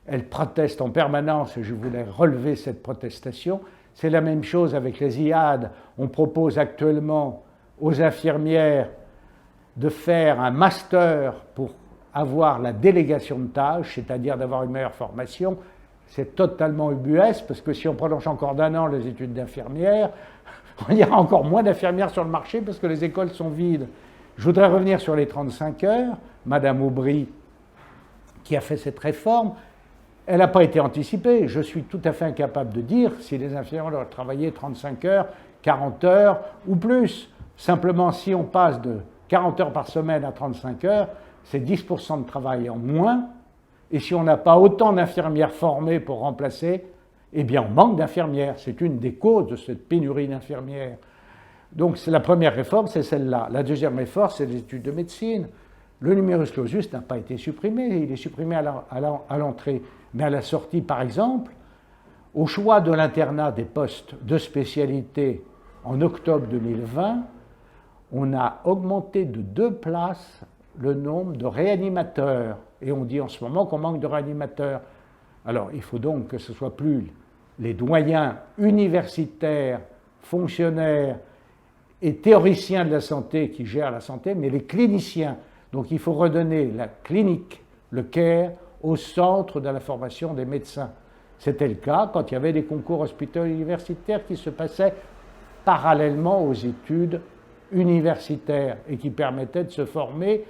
Elles protestent en permanence, et je voulais relever cette protestation. C'est la même chose avec les IAD. On propose actuellement aux infirmières de faire un master pour avoir la délégation de tâches, c'est-à-dire d'avoir une meilleure formation. C'est totalement ubuesque, parce que si on prolonge encore d'1 an les études d'infirmières, il y aura encore moins d'infirmières sur le marché parce que les écoles sont vides. Je voudrais revenir sur les 35 heures. Madame Aubry, qui a fait cette réforme, elle n'a pas été anticipée. Je suis tout à fait incapable de dire si les infirmières doivent travailler 35 heures, 40 heures ou plus. Simplement, si on passe de 40 heures par semaine à 35 heures, c'est 10% de travail en moins. Et si on n'a pas autant d'infirmières formées pour remplacer, eh bien on manque d'infirmières. C'est une des causes de cette pénurie d'infirmières. Donc c'est la première réforme, c'est celle-là. La deuxième réforme, c'est les études de médecine. Le numerus clausus n'a pas été supprimé, il est supprimé à l'entrée. Mais à la sortie, par exemple, au choix de l'internat des postes de spécialité en octobre 2020, on a augmenté de 2 places le nombre de réanimateurs. Et on dit en ce moment qu'on manque de réanimateurs. Alors, il faut donc que ce ne soit plus les doyens universitaires, fonctionnaires et théoriciens de la santé qui gèrent la santé, mais les cliniciens. Donc, il faut redonner la clinique, le care, au centre de la formation des médecins. C'était le cas quand il y avait des concours hospitalo-universitaires qui se passaient parallèlement aux études universitaires et qui permettaient de se former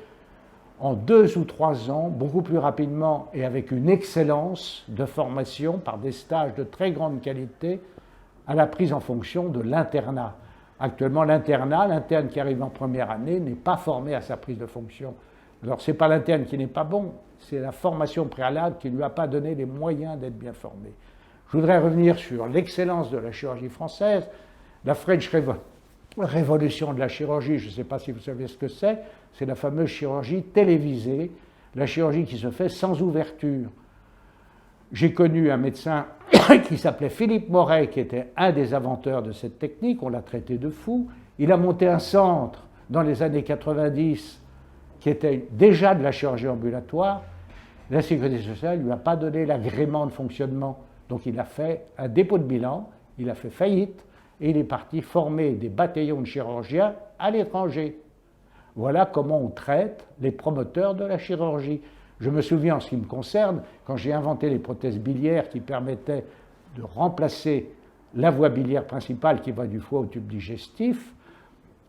en 2 ou 3 ans, beaucoup plus rapidement et avec une excellence de formation par des stages de très grande qualité à la prise en fonction de l'internat. Actuellement, l'interne qui arrive en première année n'est pas formé à sa prise de fonction. Alors, ce n'est pas l'interne qui n'est pas bon, c'est la formation préalable qui ne lui a pas donné les moyens d'être bien formé. Je voudrais revenir sur l'excellence de la chirurgie française. La French Révolution de la chirurgie, je ne sais pas si vous savez ce que c'est la fameuse chirurgie télévisée, la chirurgie qui se fait sans ouverture. J'ai connu un médecin qui s'appelait Philippe Moret, qui était un des inventeurs de cette technique, on l'a traité de fou. Il a monté un centre dans les années 90 qui était déjà de la chirurgie ambulatoire. La Sécurité sociale ne lui a pas donné l'agrément de fonctionnement. Donc il a fait un dépôt de bilan, il a fait faillite, et il est parti former des bataillons de chirurgiens à l'étranger. Voilà comment on traite les promoteurs de la chirurgie. Je me souviens, en ce qui me concerne, quand j'ai inventé les prothèses biliaires qui permettaient de remplacer la voie biliaire principale qui va du foie au tube digestif,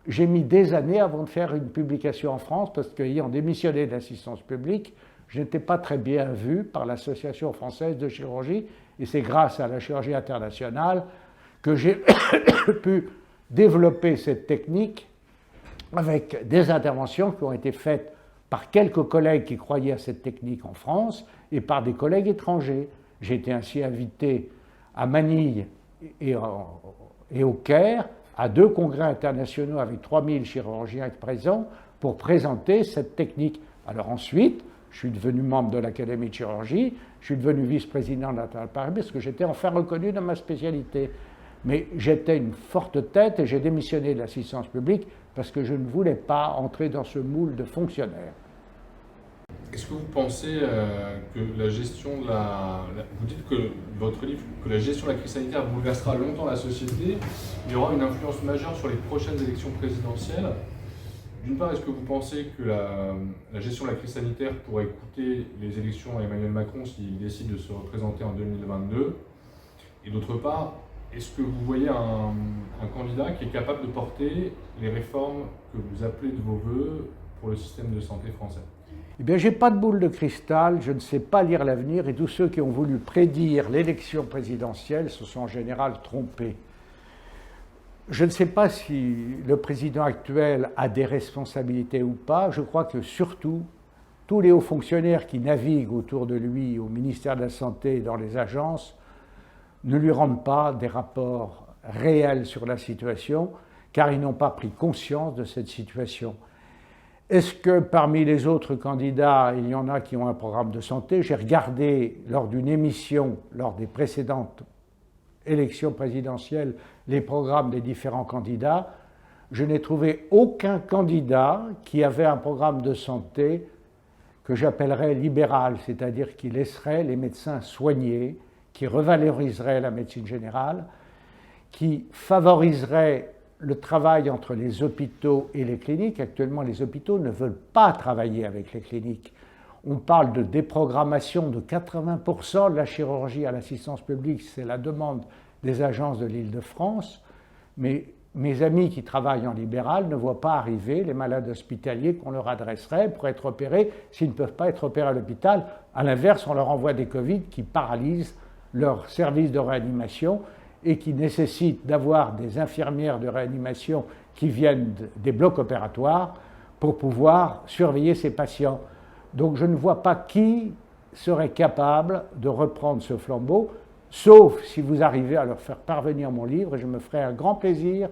j'ai mis des années avant de faire une publication en France parce qu'ayant démissionné de l'assistance publique, je n'étais pas très bien vu par l'Association française de chirurgie et c'est grâce à la chirurgie internationale que j'ai pu développer cette technique avec des interventions qui ont été faites par quelques collègues qui croyaient à cette technique en France et par des collègues étrangers. J'ai été ainsi invité à Manille et au Caire à 2 congrès internationaux avec 3000 chirurgiens présents pour présenter cette technique. Alors ensuite, je suis devenu membre de l'Académie de chirurgie, je suis devenu vice-président de l'International Paris parce que j'étais enfin reconnu dans ma spécialité. Mais j'étais une forte tête et j'ai démissionné de l'assistance publique parce que je ne voulais pas entrer dans ce moule de fonctionnaire. Est-ce que vous pensez que la gestion de Vous dites que votre livre, que la gestion de la crise sanitaire bouleversera longtemps la société, il y aura une influence majeure sur les prochaines élections présidentielles. D'une part, est-ce que vous pensez que la gestion de la crise sanitaire pourrait coûter les élections à Emmanuel Macron s'il décide de se représenter en 2022 ? Et d'autre part, est-ce que vous voyez un candidat qui est capable de porter les réformes que vous appelez de vos voeux pour le système de santé français ? Eh bien, je n'ai pas de boule de cristal, je ne sais pas lire l'avenir et tous ceux qui ont voulu prédire l'élection présidentielle se sont en général trompés. Je ne sais pas si le président actuel a des responsabilités ou pas. Je crois que surtout, tous les hauts fonctionnaires qui naviguent autour de lui au ministère de la Santé et dans les agences ne lui rendent pas des rapports réels sur la situation, car ils n'ont pas pris conscience de cette situation. Est-ce que parmi les autres candidats, il y en a qui ont un programme de santé? J'ai regardé lors d'une émission, lors des précédentes élections présidentielles, les programmes des différents candidats. Je n'ai trouvé aucun candidat qui avait un programme de santé que j'appellerais libéral, c'est-à-dire qui laisserait les médecins soigner, qui revaloriserait la médecine générale, qui favoriserait le travail entre les hôpitaux et les cliniques. Actuellement, les hôpitaux ne veulent pas travailler avec les cliniques. On parle de déprogrammation de 80% de la chirurgie à l'assistance publique, c'est la demande des agences de l'Île-de-France, mais mes amis qui travaillent en libéral ne voient pas arriver les malades hospitaliers qu'on leur adresserait pour être opérés s'ils ne peuvent pas être opérés à l'hôpital. À l'inverse, on leur envoie des Covid qui paralysent leur service de réanimation et qui nécessitent d'avoir des infirmières de réanimation qui viennent des blocs opératoires pour pouvoir surveiller ces patients. Donc je ne vois pas qui serait capable de reprendre ce flambeau, sauf si vous arrivez à leur faire parvenir mon livre, et je me ferai un grand plaisir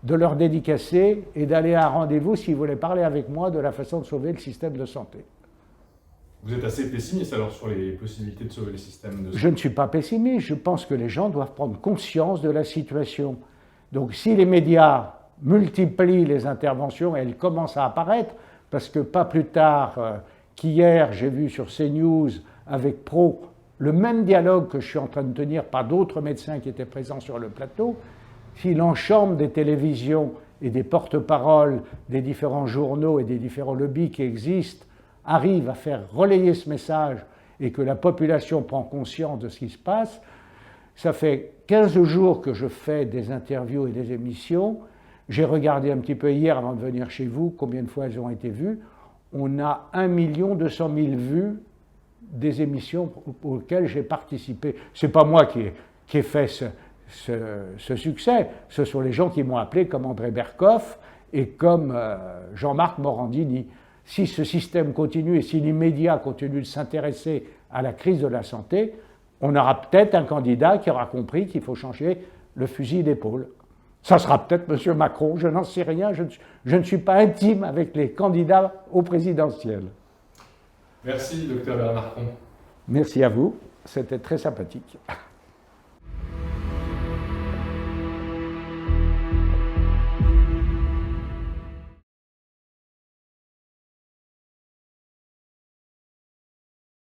de leur dédicacer et d'aller à un rendez-vous s'ils voulaient parler avec moi de la façon de sauver le système de santé. Vous êtes assez pessimiste alors sur les possibilités de sauver le système de santé? Je ne suis pas pessimiste, je pense que les gens doivent prendre conscience de la situation. Donc si les médias multiplient les interventions, et elles commencent à apparaître, parce que pas plus tard qu'hier, j'ai vu sur CNews avec Pro le même dialogue que je suis en train de tenir par d'autres médecins qui étaient présents sur le plateau. Si l'ensemble des télévisions et des porte-paroles des différents journaux et des différents lobbies qui existent arrivent à faire relayer ce message et que la population prend conscience de ce qui se passe, ça fait 15 jours que je fais des interviews et des émissions. J'ai regardé un petit peu hier avant de venir chez vous combien de fois elles ont été vues. On a 1 200 000 vues des émissions auxquelles j'ai participé. Ce n'est pas moi qui ai fait ce succès, ce sont les gens qui m'ont appelé comme André Berkoff et comme Jean-Marc Morandini. Si ce système continue et si les médias continuent de s'intéresser à la crise de la santé, on aura peut-être un candidat qui aura compris qu'il faut changer le fusil d'épaule. Ça sera peut-être M. Macron, je n'en sais rien, je ne suis pas intime avec les candidats au présidentiel. Merci, Dr Bernard Comp. Merci à vous, c'était très sympathique.